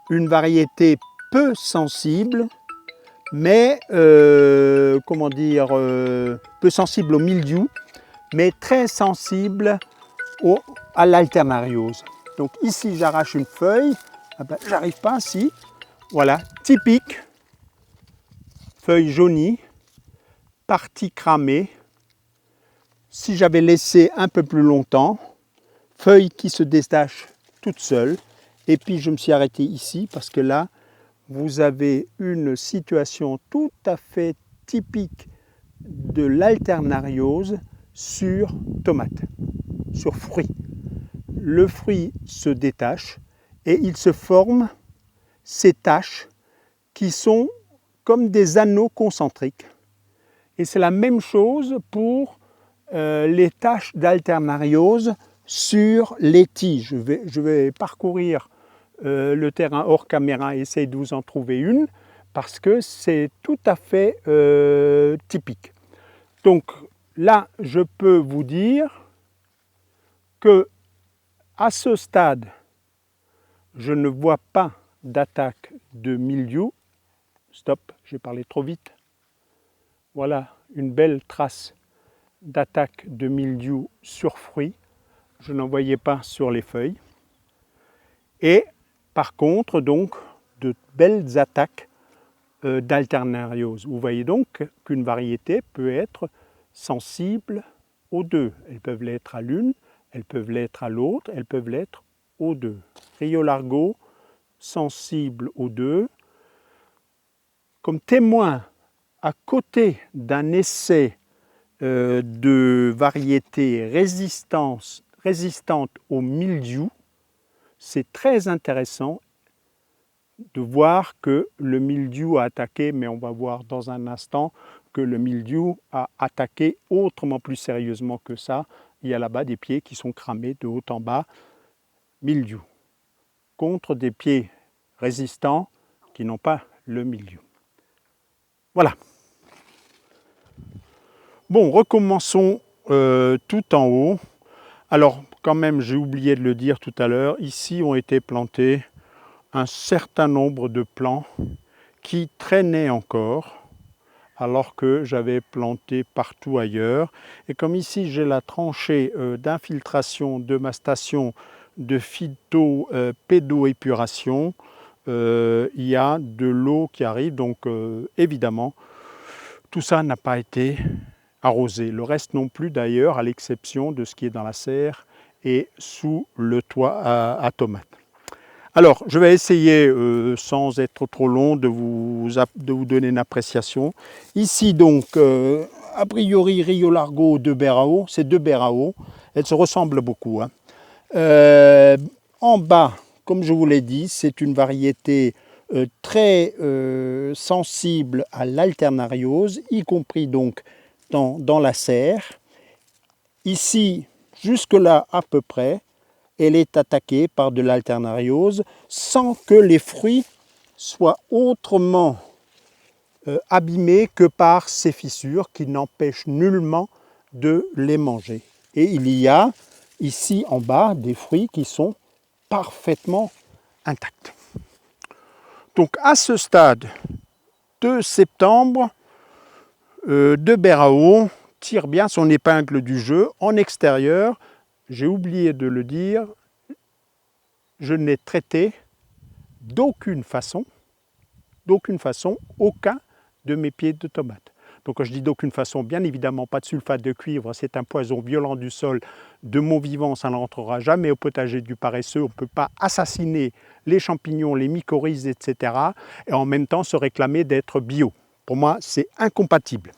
une variété peu sensible, mais peu sensible au mildiou, mais très sensible à l'alternariose. Donc ici j'arrache une feuille, j'arrive pas, si, Voilà, typique, feuilles jaunies, partie cramée. Si j'avais laissé un peu plus longtemps, feuilles qui se détachent toutes seules. Et puis je me suis arrêté ici parce que là, vous avez une situation tout à fait typique de l'alternariose sur tomate, sur fruit. Le fruit se détache et il se forme ces taches qui sont comme des anneaux concentriques. Et c'est la même chose pour les taches d'alternariose sur les tiges. Je vais parcourir le terrain hors caméra et essayer de vous en trouver une parce que c'est tout à fait typique. Donc là, je peux vous dire que à ce stade, je ne vois pas d'attaque de mildiou. Stop, j'ai parlé trop vite. Voilà une belle trace d'attaque de mildiou sur fruits. Je n'en voyais pas sur les feuilles. Et par contre, donc, de belles attaques d'alternariose. Vous voyez donc qu'une variété peut être sensible aux deux. Elles peuvent l'être à l'une, elles peuvent l'être à l'autre, elles peuvent l'être aux deux. Rio Largo, sensible aux deux. Comme témoin, à côté d'un essai de variétés résistantes au mildiou, c'est très intéressant de voir que le mildiou a attaqué, mais on va voir dans un instant que le mildiou a attaqué autrement plus sérieusement que ça. Il y a là-bas des pieds qui sont cramés de haut en bas, mildiou, contre des pieds résistants qui n'ont pas le mildiou. Voilà. Bon, recommençons tout en haut. Alors, quand même, j'ai oublié de le dire tout à l'heure, ici ont été plantés un certain nombre de plants qui traînaient encore, alors que j'avais planté partout ailleurs. Et comme ici, j'ai la tranchée d'infiltration de ma station de phyto-pédoépuration, il y a de l'eau qui arrive, donc évidemment, tout ça n'a pas été arrosé. Le reste non plus d'ailleurs, à l'exception de ce qui est dans la serre et sous le toit à tomates. Alors, je vais essayer, sans être trop long, de vous donner une appréciation. Ici donc, a priori, Rio Largo de Berao, c'est deux Berao, elles se ressemblent beaucoup. Hein. En bas, comme je vous l'ai dit, c'est une variété très sensible à l'alternariose, y compris donc dans la serre. Ici, jusque-là à peu près, elle est attaquée par de l'alternariose sans que les fruits soient autrement abîmés que par ces fissures qui n'empêchent nullement de les manger. Et il y a ici en bas des fruits qui sont parfaitement intacts. Donc à ce stade de septembre, de Berao tire bien son épingle du jeu. En extérieur, j'ai oublié de le dire, je n'ai traité d'aucune façon aucun de mes pieds de tomates. Donc quand je dis d'aucune façon, bien évidemment pas de sulfate de cuivre, c'est un poison violent du sol, de mon vivant, ça n'entrera jamais au potager du paresseux, on ne peut pas assassiner les champignons, les mycorhizes, etc. et en même temps se réclamer d'être bio. Pour moi, c'est incompatible.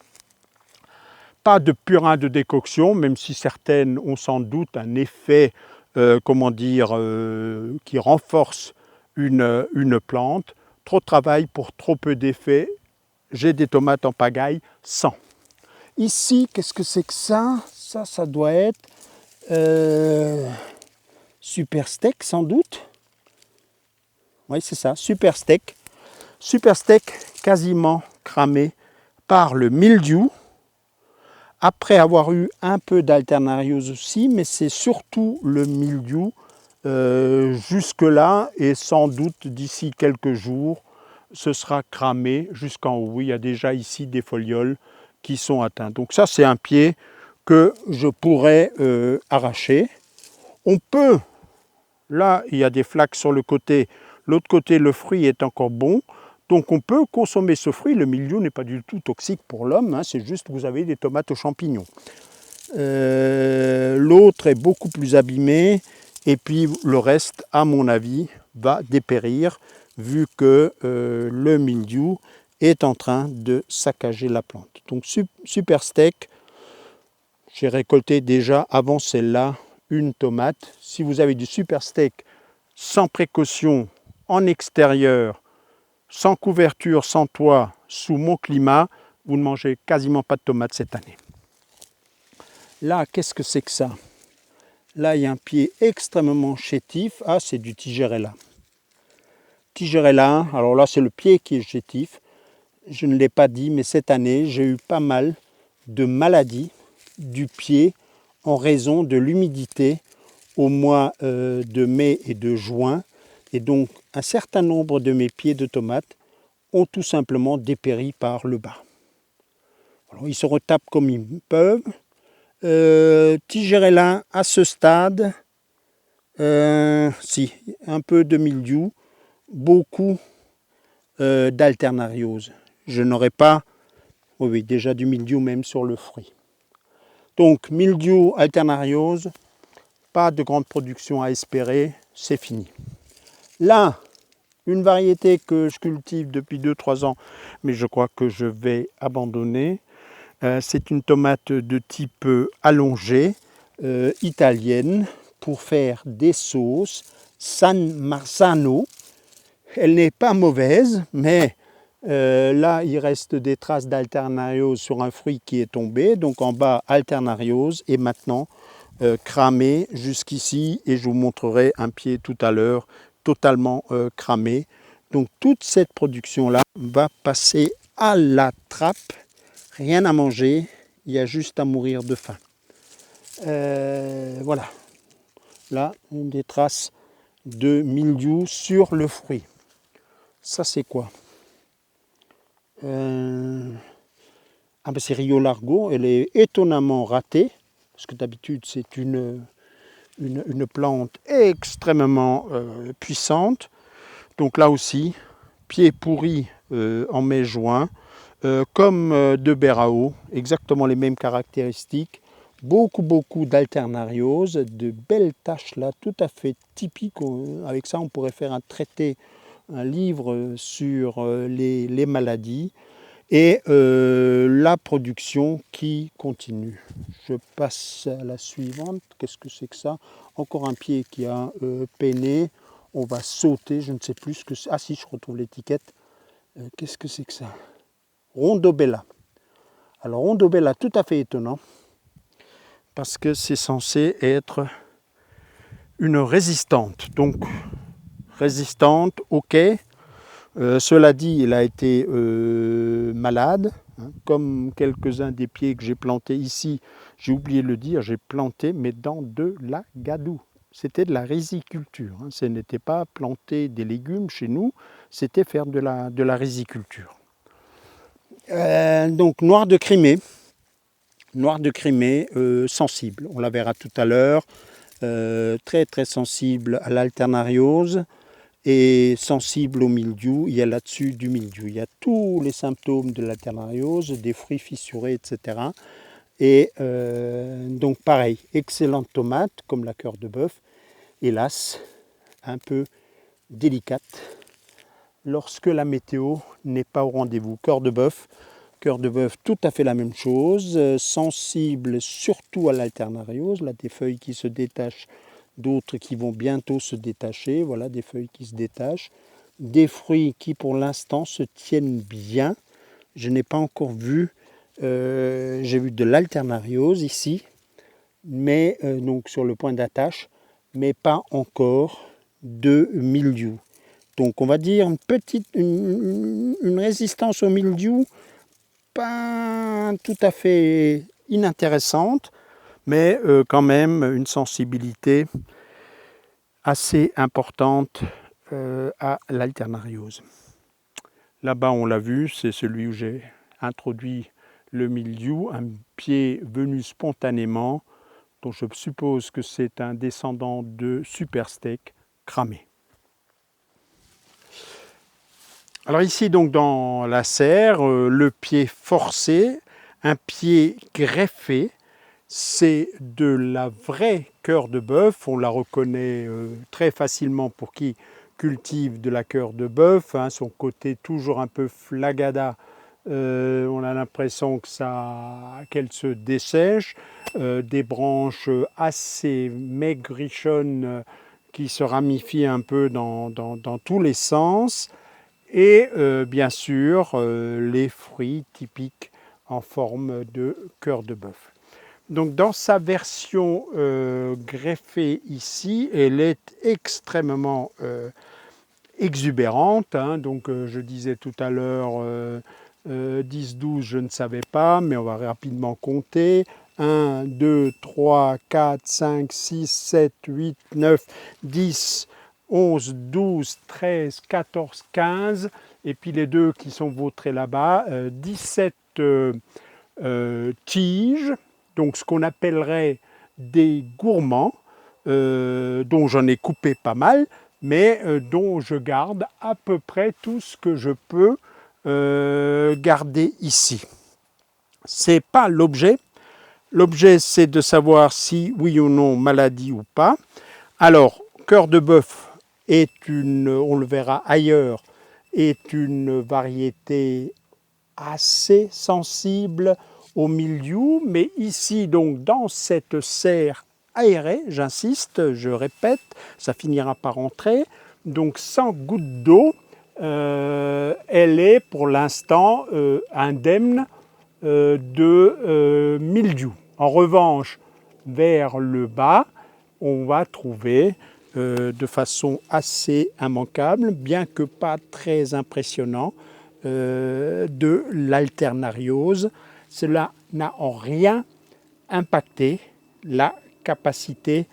Pas de purin de décoction, même si certaines ont sans doute un effet, qui renforce une plante. Trop de travail pour trop peu d'effet. J'ai des tomates en pagaille sans. Ici, qu'est-ce que c'est que ça? Ça doit être Super Steak sans doute. Oui, c'est ça, Super Steak. Super Steak quasiment cramé par le mildiou. Après avoir eu un peu d'alternariose aussi, mais c'est surtout le mildiou jusque-là, et sans doute d'ici quelques jours, ce sera cramé jusqu'en haut. Il y a déjà ici des folioles qui sont atteintes. Donc ça, c'est un pied que je pourrais arracher. On peut, là, il y a des flaques sur le côté, L'autre côté, le fruit est encore bon. Donc on peut consommer ce fruit. Le mildiou n'est pas du tout toxique pour l'homme, hein, c'est juste que vous avez des tomates aux champignons. L'autre est beaucoup plus abîmé et puis le reste, à mon avis, va dépérir vu que le mildiou est en train de saccager la plante. Donc Super Steak, j'ai récolté déjà avant celle-là une tomate. Si vous avez du Super Steak sans précaution, en extérieur, sans couverture, sans toit, sous mon climat, vous ne mangez quasiment pas de tomates cette année. Là, qu'est-ce que c'est que ça? Là, il y a un pied extrêmement chétif. Ah, c'est du Tigerella. Tigerella, alors là, c'est le pied qui est chétif. Je ne l'ai pas dit, mais cette année, j'ai eu pas mal de maladies du pied en raison de l'humidité au mois de mai et de juin. Et donc, un certain nombre de mes pieds de tomates ont tout simplement dépéri par le bas. Alors, ils se retapent comme ils peuvent. Tigerella à ce stade, si, un peu de mildiou, beaucoup d'alternariose. Je n'aurai pas, oui, déjà du mildiou même sur le fruit. Donc mildiou, alternariose, pas de grande production à espérer, c'est fini. Là, une variété que je cultive depuis 2-3 ans, mais je crois que je vais abandonner. C'est une tomate de type allongé, italienne, pour faire des sauces. San Marzano. Elle n'est pas mauvaise, mais là, il reste des traces d'alternariose sur un fruit qui est tombé. Donc en bas, alternariose, et maintenant cramé jusqu'ici. Et je vous montrerai un pied tout à l'heure totalement cramé. Donc toute cette production-là va passer à la trappe. Rien à manger, il y a juste à mourir de faim. Voilà. Là, une des traces de mildiou sur le fruit. Ça, c'est quoi? Ah ben c'est Rio Largo. Elle est étonnamment ratée, parce que d'habitude, c'est une plante extrêmement puissante. Donc là aussi, pied pourri en mai-juin. Comme de Berao, exactement les mêmes caractéristiques, beaucoup d'alternariose, de belles taches là, tout à fait typiques. Avec ça, on pourrait faire un livre sur les maladies et la production qui continue. Je passe à la suivante. Qu'est-ce que c'est que ça? Encore un pied qui a peiné. On va sauter, je ne sais plus ce que c'est. Ah si, je retrouve l'étiquette. Qu'est-ce que c'est que ça? Rondobella. Alors Rondobella, tout à fait étonnant, parce que c'est censé être une résistante. Donc résistante, ok. Cela dit, il a été malade, hein, comme quelques-uns des pieds que j'ai plantés ici. J'ai oublié de le dire, j'ai planté, mais dans de la gadoue. C'était de la riziculture. Hein. Ce n'était pas planter des légumes chez nous, c'était faire de la riziculture. Donc noir de Crimée sensible, on la verra tout à l'heure, très sensible à l'alternariose et sensible au mildiou. Il y a là-dessus du mildiou, il y a tous les symptômes de l'alternariose, des fruits fissurés, etc. Et donc pareil, excellente tomate comme la cœur de bœuf, hélas un peu délicate lorsque la météo n'est pas au rendez-vous. Cœur de bœuf, tout à fait la même chose, sensible surtout à l'alternariose, là des feuilles qui se détachent, d'autres qui vont bientôt se détacher, voilà des feuilles qui se détachent, des fruits qui pour l'instant se tiennent bien. Je n'ai pas encore vu, j'ai vu de l'alternariose ici, mais donc sur le point d'attache, mais pas encore de mildiou. Donc on va dire une résistance au mildiou, pas tout à fait inintéressante, mais quand même une sensibilité assez importante à l'alternariose. Là-bas, on l'a vu, c'est celui où j'ai introduit le mildiou, un pied venu spontanément, dont je suppose que c'est un descendant de Super Steak cramé. Alors ici donc dans la serre, le pied forcé, un pied greffé, c'est de la vraie cœur de bœuf. On la reconnaît très facilement pour qui cultive de la cœur de bœuf, hein, son côté toujours un peu flagada. On a l'impression qu'elle se dessèche, des branches assez maigrichonnes qui se ramifient un peu dans tous les sens, et bien sûr les fruits typiques en forme de cœur de bœuf. Donc dans sa version greffée ici, elle est extrêmement exubérante, hein. Donc je disais tout à l'heure 10-12, je ne savais pas, mais on va rapidement compter. 1, 2, 3, 4, 5, 6, 7, 8, 9, 10, 11, 12, 13, 14, 15, et puis les deux qui sont vautrés là-bas, 17 tiges, donc ce qu'on appellerait des gourmands, dont j'en ai coupé pas mal, mais dont je garde à peu près tout ce que je peux garder ici. C'est pas l'objet. L'objet, c'est de savoir si oui ou non maladie ou pas. Alors, cœur de bœuf est on le verra ailleurs, est une variété assez sensible au milieu, mais ici, donc, dans cette serre aérée, j'insiste, je répète, ça finira par entrer, donc sans goutte d'eau, elle est pour l'instant indemne de mildiou. En revanche, vers le bas, on va trouver de façon assez immanquable, bien que pas très impressionnant, de l'alternariose. Cela n'a en rien impacté la capacité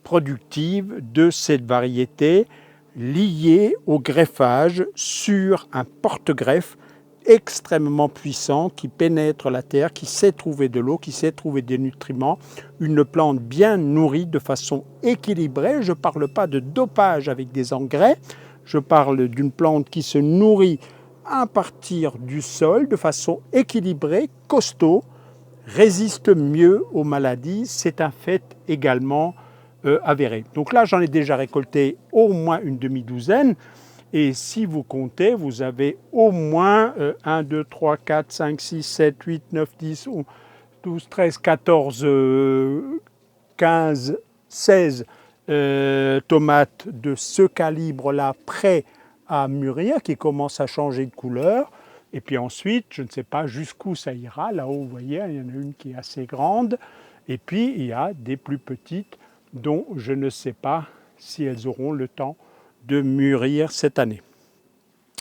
productive de cette variété liée au greffage sur un porte-greffe extrêmement puissant qui pénètre la terre, qui sait trouver de l'eau, qui sait trouver des nutriments, une plante bien nourrie de façon équilibrée. Je ne parle pas de dopage avec des engrais, je parle d'une plante qui se nourrit à partir du sol de façon équilibrée, costaud, résiste mieux aux maladies. C'est un fait également avéré. Donc là, j'en ai déjà récolté au moins une demi-douzaine. Et si vous comptez, vous avez au moins 1, 2, 3, 4, 5, 6, 7, 8, 9, 10, 12, 13, 14, 15, 16 tomates de ce calibre-là prêts à mûrir, qui commencent à changer de couleur. Et puis ensuite, je ne sais pas jusqu'où ça ira. Là-haut, vous voyez, il y en a une qui est assez grande. Et puis, il y a des plus petites dont je ne sais pas si elles auront le temps de mûrir cette année.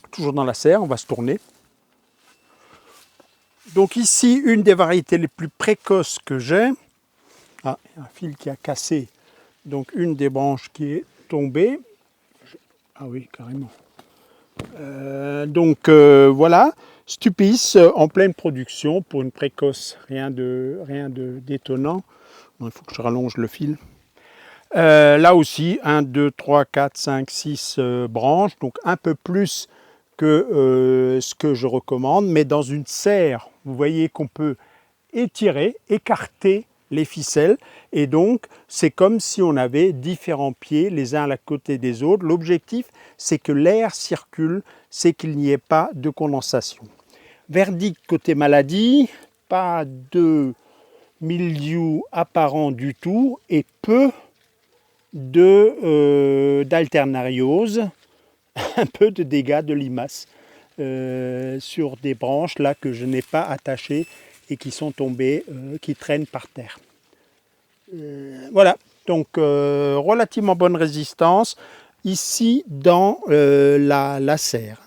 Toujours dans la serre, on va se tourner. Donc ici, une des variétés les plus précoces que j'ai. Ah, un fil qui a cassé. Donc une des branches qui est tombée. Ah oui, carrément. Voilà, Stupis en pleine production pour une précoce, rien d'étonnant. Bon, il faut que je rallonge le fil. Là aussi, 1, 2, 3, 4, 5, 6 branches, donc un peu plus que ce que je recommande, mais dans une serre, vous voyez qu'on peut étirer, écarter les ficelles, et donc c'est comme si on avait différents pieds les uns à la côté des autres. L'objectif, c'est que l'air circule, c'est qu'il n'y ait pas de condensation. Verdict côté maladie, pas de mildiou apparent du tout et peu d'alternariose, un peu de dégâts de limaces sur des branches là que je n'ai pas attachées et qui sont tombées, qui traînent par terre. Voilà, donc relativement bonne résistance ici dans la serre.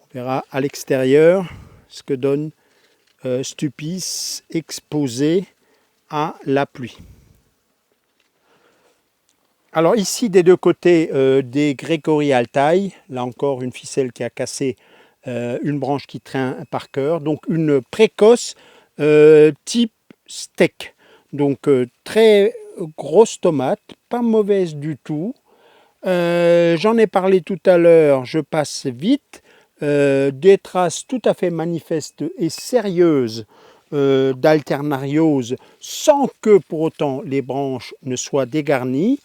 On verra à l'extérieur ce que donne Stupis exposé à la pluie. Alors ici, des deux côtés, des Gregory Altai, là encore une ficelle qui a cassé une branche qui traîne par cœur, donc une précoce type steak. Donc très grosse tomate, pas mauvaise du tout. J'en ai parlé tout à l'heure, je passe vite. des traces tout à fait manifestes et sérieuses d'alternariose sans que pour autant les branches ne soient dégarnies.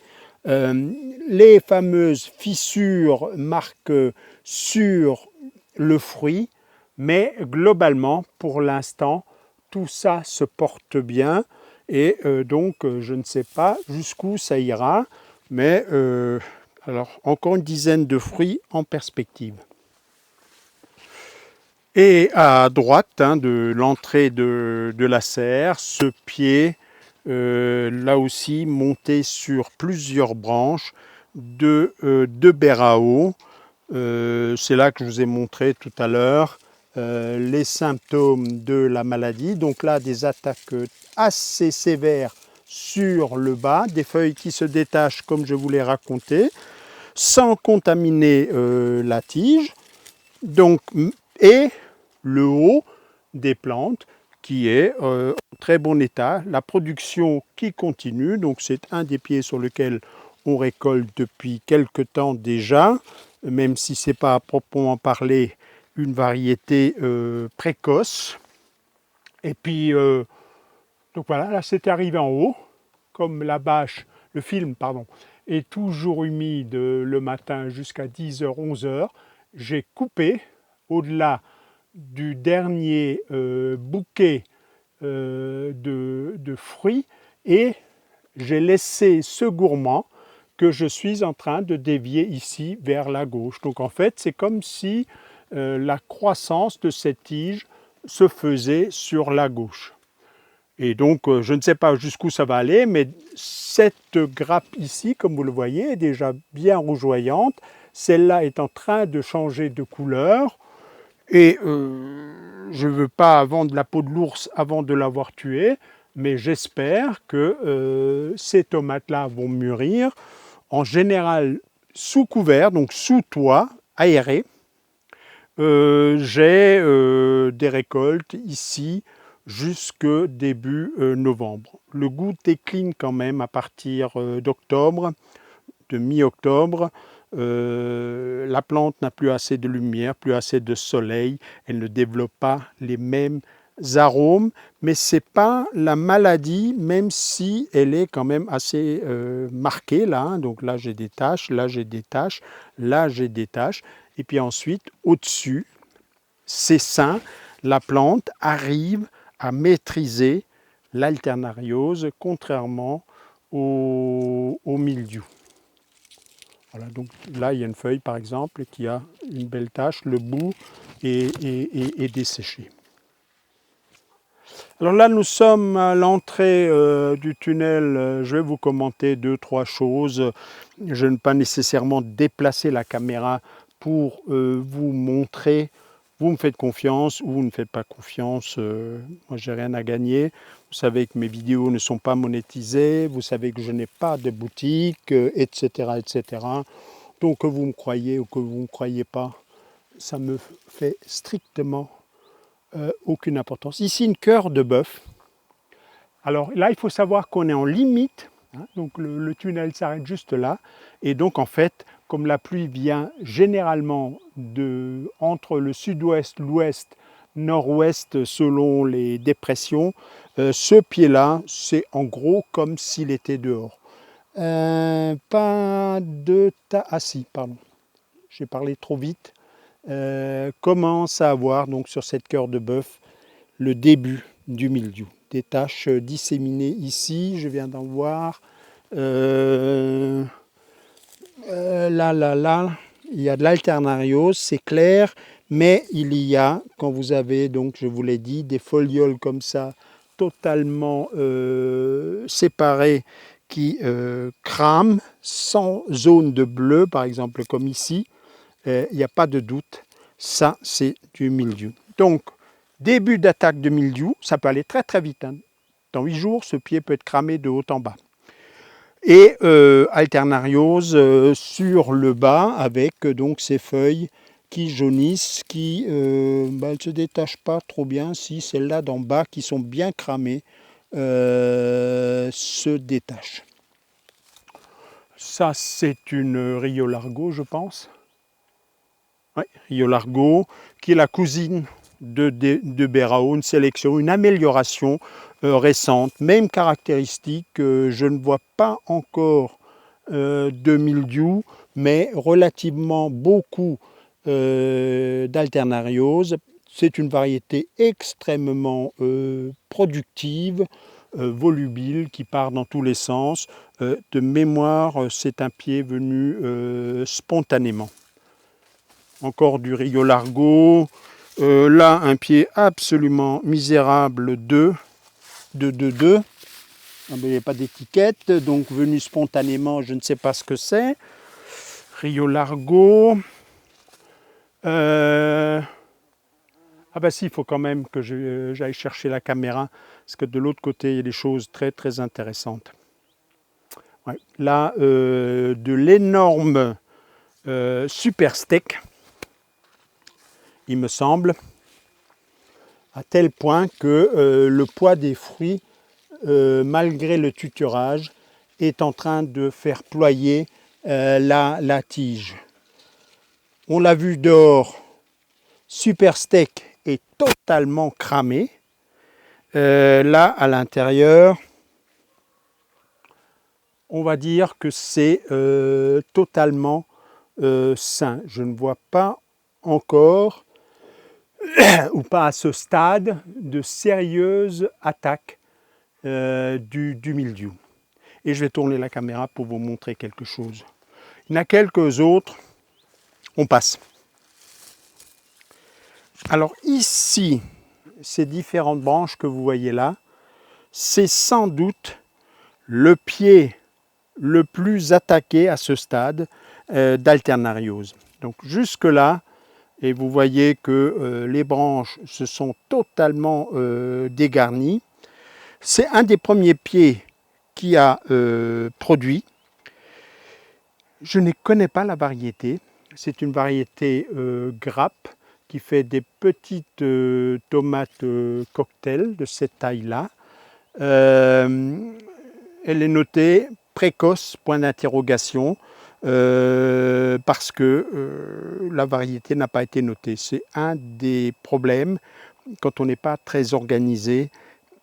Les fameuses fissures marquent sur le fruit, mais globalement, pour l'instant, tout ça se porte bien et donc je ne sais pas jusqu'où ça ira, mais alors encore une dizaine de fruits en perspective. Et à droite de l'entrée de la serre, ce pied, là aussi monté sur plusieurs branches de Berao. C'est là que je vous ai montré tout à l'heure les symptômes de la maladie. Donc là, des attaques assez sévères sur le bas, des feuilles qui se détachent comme je vous l'ai raconté, sans contaminer la tige. Donc, et le haut des plantes qui est en très bon état, la production qui continue, donc c'est un des pieds sur lequel on récolte depuis quelque temps déjà, même si ce n'est pas à proprement parler une variété précoce. Et puis, donc voilà, là c'est arrivé en haut, comme la bâche, le film, pardon, est toujours humide le matin jusqu'à 10h, 11h, j'ai coupé au-delà du dernier bouquet de fruits et j'ai laissé ce gourmand que je suis en train de dévier ici vers la gauche. Donc en fait, c'est comme si la croissance de cette tige se faisait sur la gauche. Et donc, je ne sais pas jusqu'où ça va aller, mais cette grappe ici, comme vous le voyez, est déjà bien rougeoyante. Celle-là est en train de changer de couleur. Et je ne veux pas vendre la peau de l'ours avant de l'avoir tué, mais j'espère que ces tomates-là vont mûrir. En général, sous couvert, donc sous toit, aéré. J'ai des récoltes ici jusque début novembre. Le goût décline quand même à partir d'octobre, de mi-octobre. La plante n'a plus assez de lumière, plus assez de soleil, elle ne développe pas les mêmes arômes, mais ce n'est pas la maladie, même si elle est quand même assez marquée là. Hein. Donc là j'ai des taches, là j'ai des taches, là j'ai des taches. Et puis ensuite, au-dessus, c'est sain, la plante arrive à maîtriser l'alternariose, contrairement au mildiou. Voilà, donc là, il y a une feuille, par exemple, qui a une belle tache, le bout est desséché. Alors là, nous sommes à l'entrée du tunnel. Je vais vous commenter 2-3 choses. Je ne vais pas nécessairement déplacer la caméra pour vous montrer. Vous me faites confiance ou vous ne faites pas confiance. Moi, j'ai rien à gagner. Vous savez que mes vidéos ne sont pas monétisées. Vous savez que je n'ai pas de boutique, etc., etc. Donc que vous me croyez ou que vous ne me croyez pas, ça me fait strictement aucune importance. Ici, une cœur de bœuf. Alors là, il faut savoir qu'on est en limite. Hein, donc le tunnel s'arrête juste là. Et donc en fait, comme la pluie vient généralement entre le sud-ouest, l'ouest, nord-ouest selon les dépressions, ce pied-là, c'est en gros comme s'il était dehors. Pas de ah si, pardon, j'ai parlé trop vite. Commence à avoir donc sur cette cœur de bœuf le début du mildiou. Des taches disséminées ici, je viens d'en voir. Là, il y a de l'alternariose, c'est clair, mais il y a, quand vous avez, donc je vous l'ai dit, des folioles comme ça, totalement séparées, qui crament, sans zone de bleu, par exemple, comme ici, il n'y a pas de doute, ça c'est du mildiou. Donc, début d'attaque de mildiou, ça peut aller très très vite. Hein. Dans 8 jours, ce pied peut être cramé de haut en bas. Et alternariose sur le bas avec donc ces feuilles qui jaunissent, qui ne se détachent pas trop bien si celles-là d'en bas qui sont bien cramées se détachent. Ça c'est une Rio Largo je pense. Ouais, Rio Largo, qui est la cousine de Berrao, une sélection, une amélioration récente, même caractéristique, je ne vois pas encore de mildiou, mais relativement beaucoup d'alternariose. C'est une variété extrêmement productive, volubile, qui part dans tous les sens. De mémoire, c'est un pied venu spontanément. Encore du Rio Largo. Là, un pied absolument misérable de. Il n'y a pas d'étiquette, donc venu spontanément, je ne sais pas ce que c'est. Rio Largo. Ah bah si, il faut quand même que j'aille chercher la caméra, parce que de l'autre côté, il y a des choses très très intéressantes. Ouais. Là, de l'énorme super steak, il me semble, à tel point que le poids des fruits, malgré le tuturage, est en train de faire ployer la tige. On l'a vu dehors, super steak est totalement cramé. Là, à l'intérieur, on va dire que c'est totalement sain. Je ne vois pas encore, ou pas à ce stade, de sérieuses attaques du mildiou. Et je vais tourner la caméra pour vous montrer quelque chose. Il y en a quelques autres, on passe. Alors ici, ces différentes branches que vous voyez là, c'est sans doute le pied le plus attaqué à ce stade d'alternariose. Donc jusque là, et vous voyez que les branches se sont totalement dégarnies. C'est un des premiers pieds qui a produit. Je ne connais pas la variété. C'est une variété grappe qui fait des petites tomates cocktail de cette taille-là. Elle est notée précoce, point d'interrogation, parce que la variété n'a pas été notée. C'est un des problèmes quand on n'est pas très organisé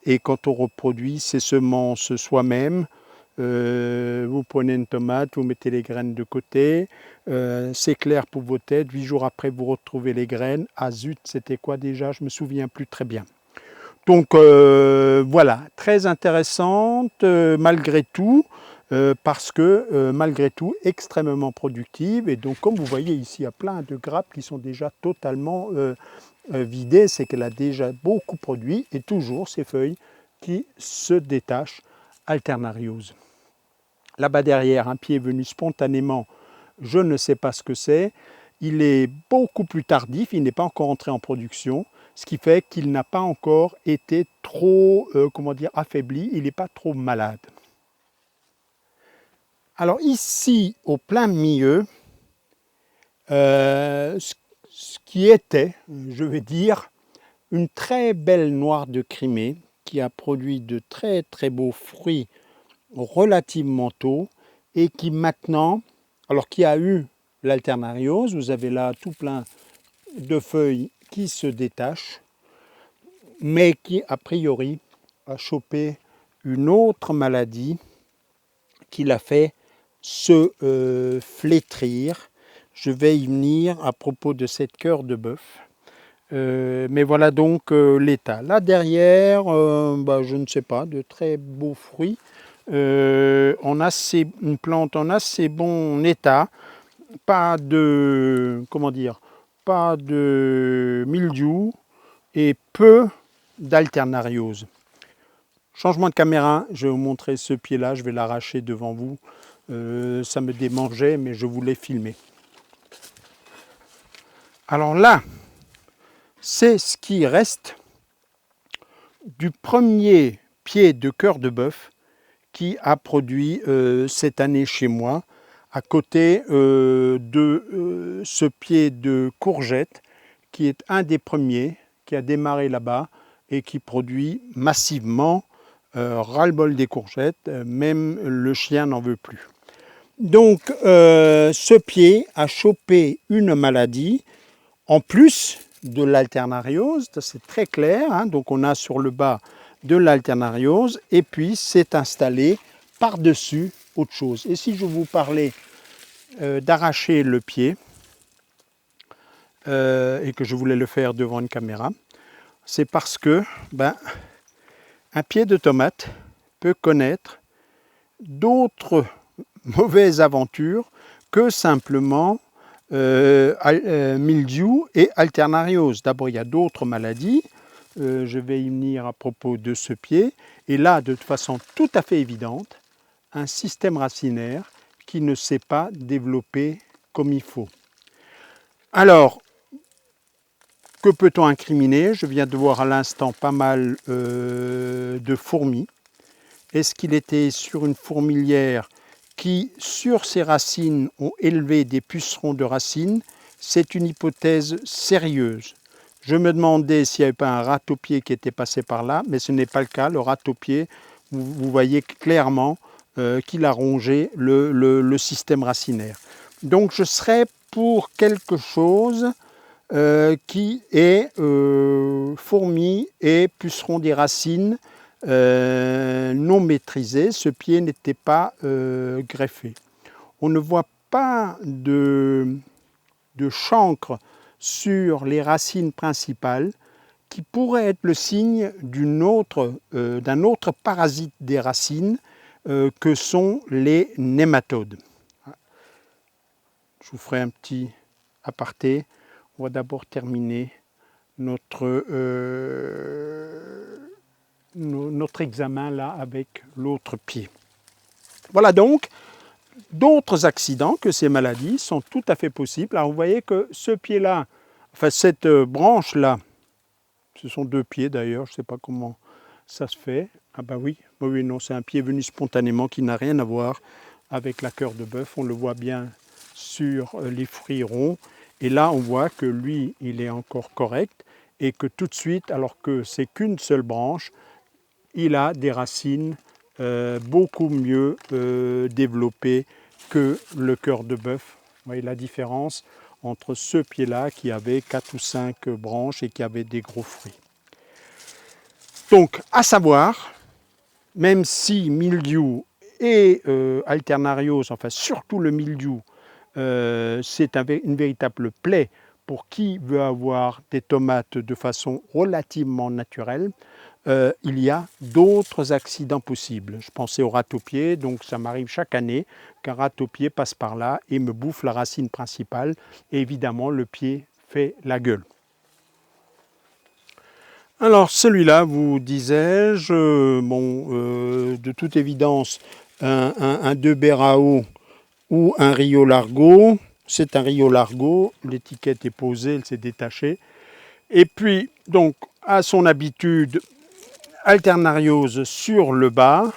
et quand on reproduit ses semences soi-même. Vous prenez une tomate, vous mettez les graines de côté, c'est clair pour vos têtes, 8 jours après vous retrouvez les graines. Ah zut, c'était quoi déjà? Je ne me souviens plus très bien. Donc voilà, très intéressante malgré tout, parce que malgré tout extrêmement productive. Et donc comme vous voyez ici, il y a plein de grappes qui sont déjà totalement vidées, c'est qu'elle a déjà beaucoup produit et toujours ces feuilles qui se détachent, alternariose. Là-bas derrière, un pied venu spontanément, je ne sais pas ce que c'est. Il est beaucoup plus tardif, il n'est pas encore entré en production, ce qui fait qu'il n'a pas encore été trop, affaibli, il n'est pas trop malade. Alors ici, au plein milieu, ce qui était, je vais dire, une très belle noire de Crimée qui a produit de très très beaux fruits relativement tôt et qui maintenant, alors qui a eu l'alternariose, vous avez là tout plein de feuilles qui se détachent, mais qui a priori a chopé une autre maladie qui l'a fait se flétrir. Je vais y venir à propos de cette cœur de bœuf. Mais voilà donc l'état. Là derrière, je ne sais pas, de très beaux fruits. On a une plante en assez bon état. Pas de, pas de mildiou et peu d'alternariose. Changement de caméra, je vais vous montrer ce pied-là, je vais l'arracher devant vous. Ça me démangeait, mais je voulais filmer. Alors là, c'est ce qui reste du premier pied de cœur de bœuf qui a produit cette année chez moi, à côté de ce pied de courgette, qui est un des premiers, qui a démarré là-bas et qui produit massivement, ras-le-bol des courgettes, même le chien n'en veut plus. Donc ce pied a chopé une maladie en plus de l'alternariose, c'est très clair, hein, donc on a sur le bas de l'alternariose et puis c'est installé par-dessus autre chose. Et si je vous parlais d'arracher le pied et que je voulais le faire devant une caméra, c'est parce que un pied de tomate peut connaître d'autres mauvaises aventures que simplement mildiou et alternariose. D'abord, il y a d'autres maladies. Je vais y venir à propos de ce pied. Et là, de façon tout à fait évidente, un système racinaire qui ne s'est pas développé comme il faut. Alors, que peut-on incriminer? Je viens de voir à l'instant pas mal de fourmis. Est-ce qu'il était sur une fourmilière qui, sur ses racines, ont élevé des pucerons de racines? C'est une hypothèse sérieuse. Je me demandais s'il n'y avait pas un râteau-pied qui était passé par là, mais ce n'est pas le cas. Le râteau-pied, vous voyez clairement qu'il a rongé le système racinaire. Donc je serais pour quelque chose qui est fourmis et pucerons des racines non maîtrisés. Ce pied n'était pas greffé. On ne voit pas de chancre sur les racines principales qui pourrait être le signe d'un autre parasite des racines que sont les nématodes. Je vous ferai un petit aparté. On va d'abord terminer notre examen là avec l'autre pied. Voilà donc, d'autres accidents que ces maladies sont tout à fait possibles. Alors vous voyez que ce pied-là, enfin cette branche-là, ce sont deux pieds d'ailleurs, je ne sais pas comment ça se fait. Ah ben oui, non, c'est un pied venu spontanément qui n'a rien à voir avec la cœur de bœuf. On le voit bien sur les fruits ronds. Et là, on voit que lui, il est encore correct et que tout de suite, alors que c'est qu'une seule branche, il a des racines beaucoup mieux développées que le cœur de bœuf. Vous voyez la différence entre ce pied-là qui avait 4 ou 5 branches et qui avait des gros fruits. Donc, à savoir, même si mildiou et alternariose, enfin surtout le mildiou, c'est une véritable plaie pour qui veut avoir des tomates de façon relativement naturelle, il y a d'autres accidents possibles. Je pensais au râteau-pied, donc ça m'arrive chaque année qu'un râteau-pied passe par là et me bouffe la racine principale. Et évidemment, le pied fait la gueule. Alors celui-là, vous disais-je, de toute évidence, un De Berao ou un Rio Largo. C'est un Rio Largo, l'étiquette est posée, elle s'est détachée. Et puis, donc, à son habitude, alternariose sur le bas,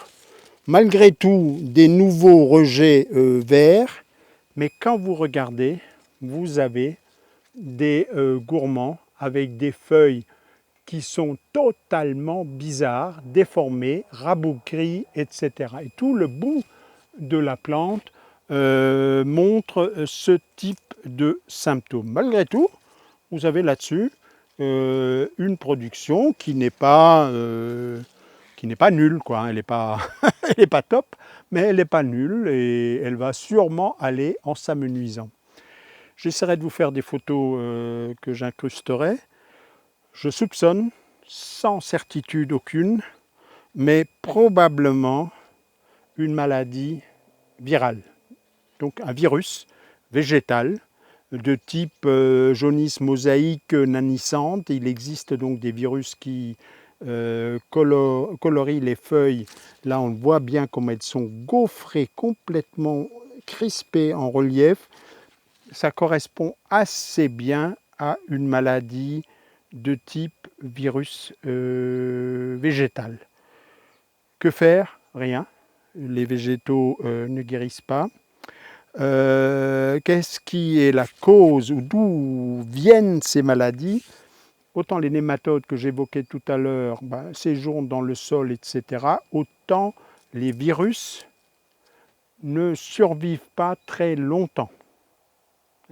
malgré tout des nouveaux rejets verts, mais quand vous regardez, vous avez des gourmands avec des feuilles qui sont totalement bizarres, déformées, rabougries, etc. Et tout le bout de la plante montre ce type de symptômes. Malgré tout, vous avez là-dessus une production qui n'est pas nulle, quoi. Elle n'est pas, elle n'est pas top, mais elle n'est pas nulle et elle va sûrement aller en s'amenuisant. J'essaierai de vous faire des photos que j'incrusterai. Je soupçonne, sans certitude aucune, mais probablement une maladie virale. Donc un virus végétal de type jaunisse mosaïque nanissante. Il existe donc des virus qui colorient les feuilles. Là, on voit bien comme elles sont gaufrées, complètement crispées en relief. Ça correspond assez bien à une maladie de type virus végétal. Que faire? Rien. Les végétaux ne guérissent pas. Qu'est-ce qui est la cause ou d'où viennent ces maladies? Autant les nématodes que j'évoquais tout à l'heure séjournent dans le sol, etc. Autant les virus ne survivent pas très longtemps.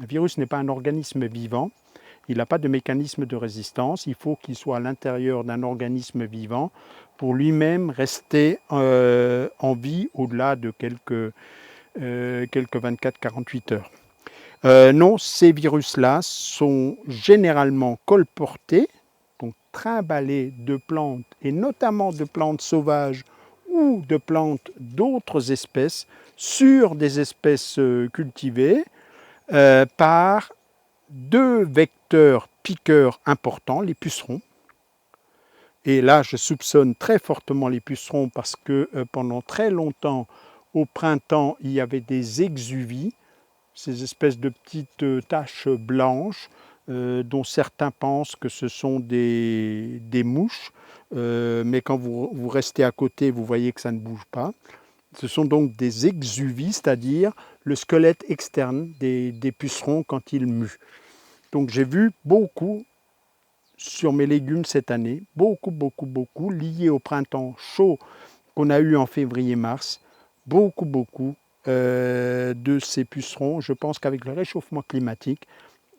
Un virus n'est pas un organisme vivant Il n'a pas de mécanisme de résistance. Il faut qu'il soit à l'intérieur d'un organisme vivant pour lui-même rester en vie au-delà de quelques 24-48 heures. Non, ces virus-là sont généralement colportés, donc trimballés de plantes, et notamment de plantes sauvages ou de plantes d'autres espèces, sur des espèces cultivées, par deux vecteurs piqueurs importants, les pucerons. Et là, je soupçonne très fortement les pucerons parce que pendant très longtemps, au printemps, il y avait des exuvies, ces espèces de petites taches blanches dont certains pensent que ce sont des mouches, mais quand vous restez à côté, vous voyez que ça ne bouge pas. Ce sont donc des exuvies, c'est-à-dire le squelette externe des pucerons quand ils muent. Donc j'ai vu beaucoup sur mes légumes cette année, beaucoup, liés au printemps chaud qu'on a eu en février-mars, beaucoup de ces pucerons. Je pense qu'avec le réchauffement climatique,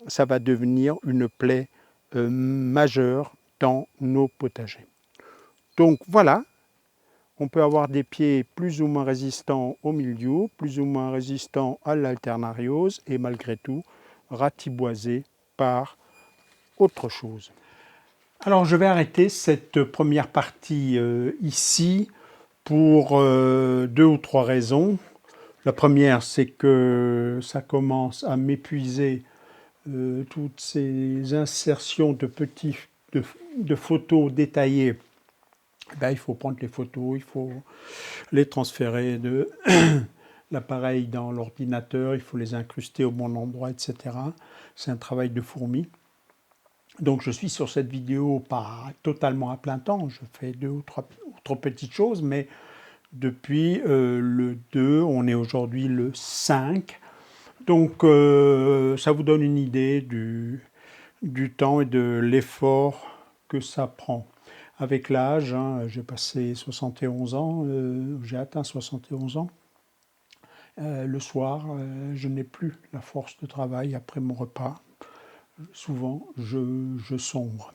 ça va devenir une plaie majeure dans nos potagers. Donc voilà, on peut avoir des pieds plus ou moins résistants au mildiou, plus ou moins résistants à l'alternariose et malgré tout ratiboisés par autre chose. Alors je vais arrêter cette première partie ici pour 2 ou 3 raisons. La première, c'est que ça commence à m'épuiser toutes ces insertions de photos détaillées. Ben, il faut prendre les photos, il faut les transférer de l'appareil dans l'ordinateur, il faut les incruster au bon endroit, etc. C'est un travail de fourmi. Donc je suis sur cette vidéo pas totalement à plein temps, je fais 2 ou 3 petites choses, mais depuis le 2, on est aujourd'hui le 5. Donc ça vous donne une idée du temps et de l'effort que ça prend. Avec l'âge, hein, j'ai passé 71 ans, j'ai atteint 71 ans. Le soir, je n'ai plus la force de travail après mon repas. Souvent, je sombre.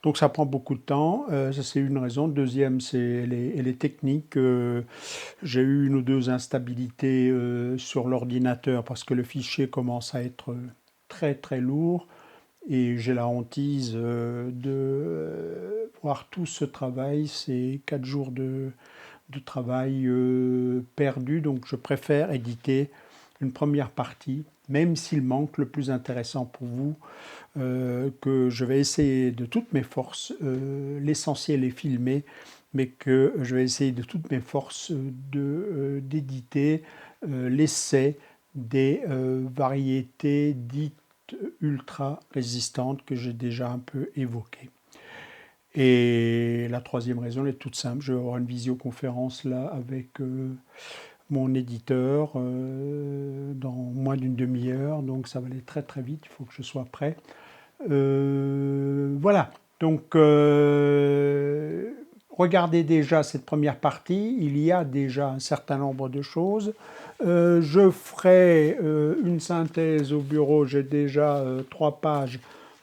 Donc ça prend beaucoup de temps, ça c'est une raison. Deuxième, c'est les techniques. J'ai eu 1 ou 2 instabilités sur l'ordinateur parce que le fichier commence à être très lourd et j'ai la hantise de voir tout ce travail, ces 4 jours de travail perdu. Donc je préfère éditer une première partie, même s'il manque le plus intéressant pour vous, que je vais essayer de toutes mes forces, l'essentiel est filmé, mais que je vais essayer de toutes mes forces d'éditer l'essai des variétés dites ultra résistantes que j'ai déjà un peu évoquées. Et la troisième raison, elle est toute simple, je vais avoir une visioconférence là avec mon éditeur dans moins d'une demi-heure, donc ça va aller très vite, il faut que je sois prêt. Voilà, donc regardez déjà cette première partie, il y a déjà un certain nombre de choses. Je ferai une synthèse au bureau, j'ai déjà 3 pages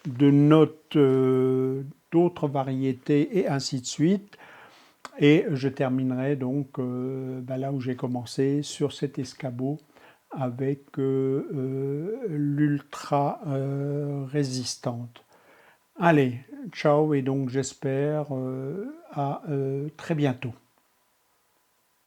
de notes d'autres variétés et ainsi de suite. Et je terminerai donc là où j'ai commencé, sur cet escabeau avec l'ultra résistante. Allez, ciao et donc j'espère à très bientôt.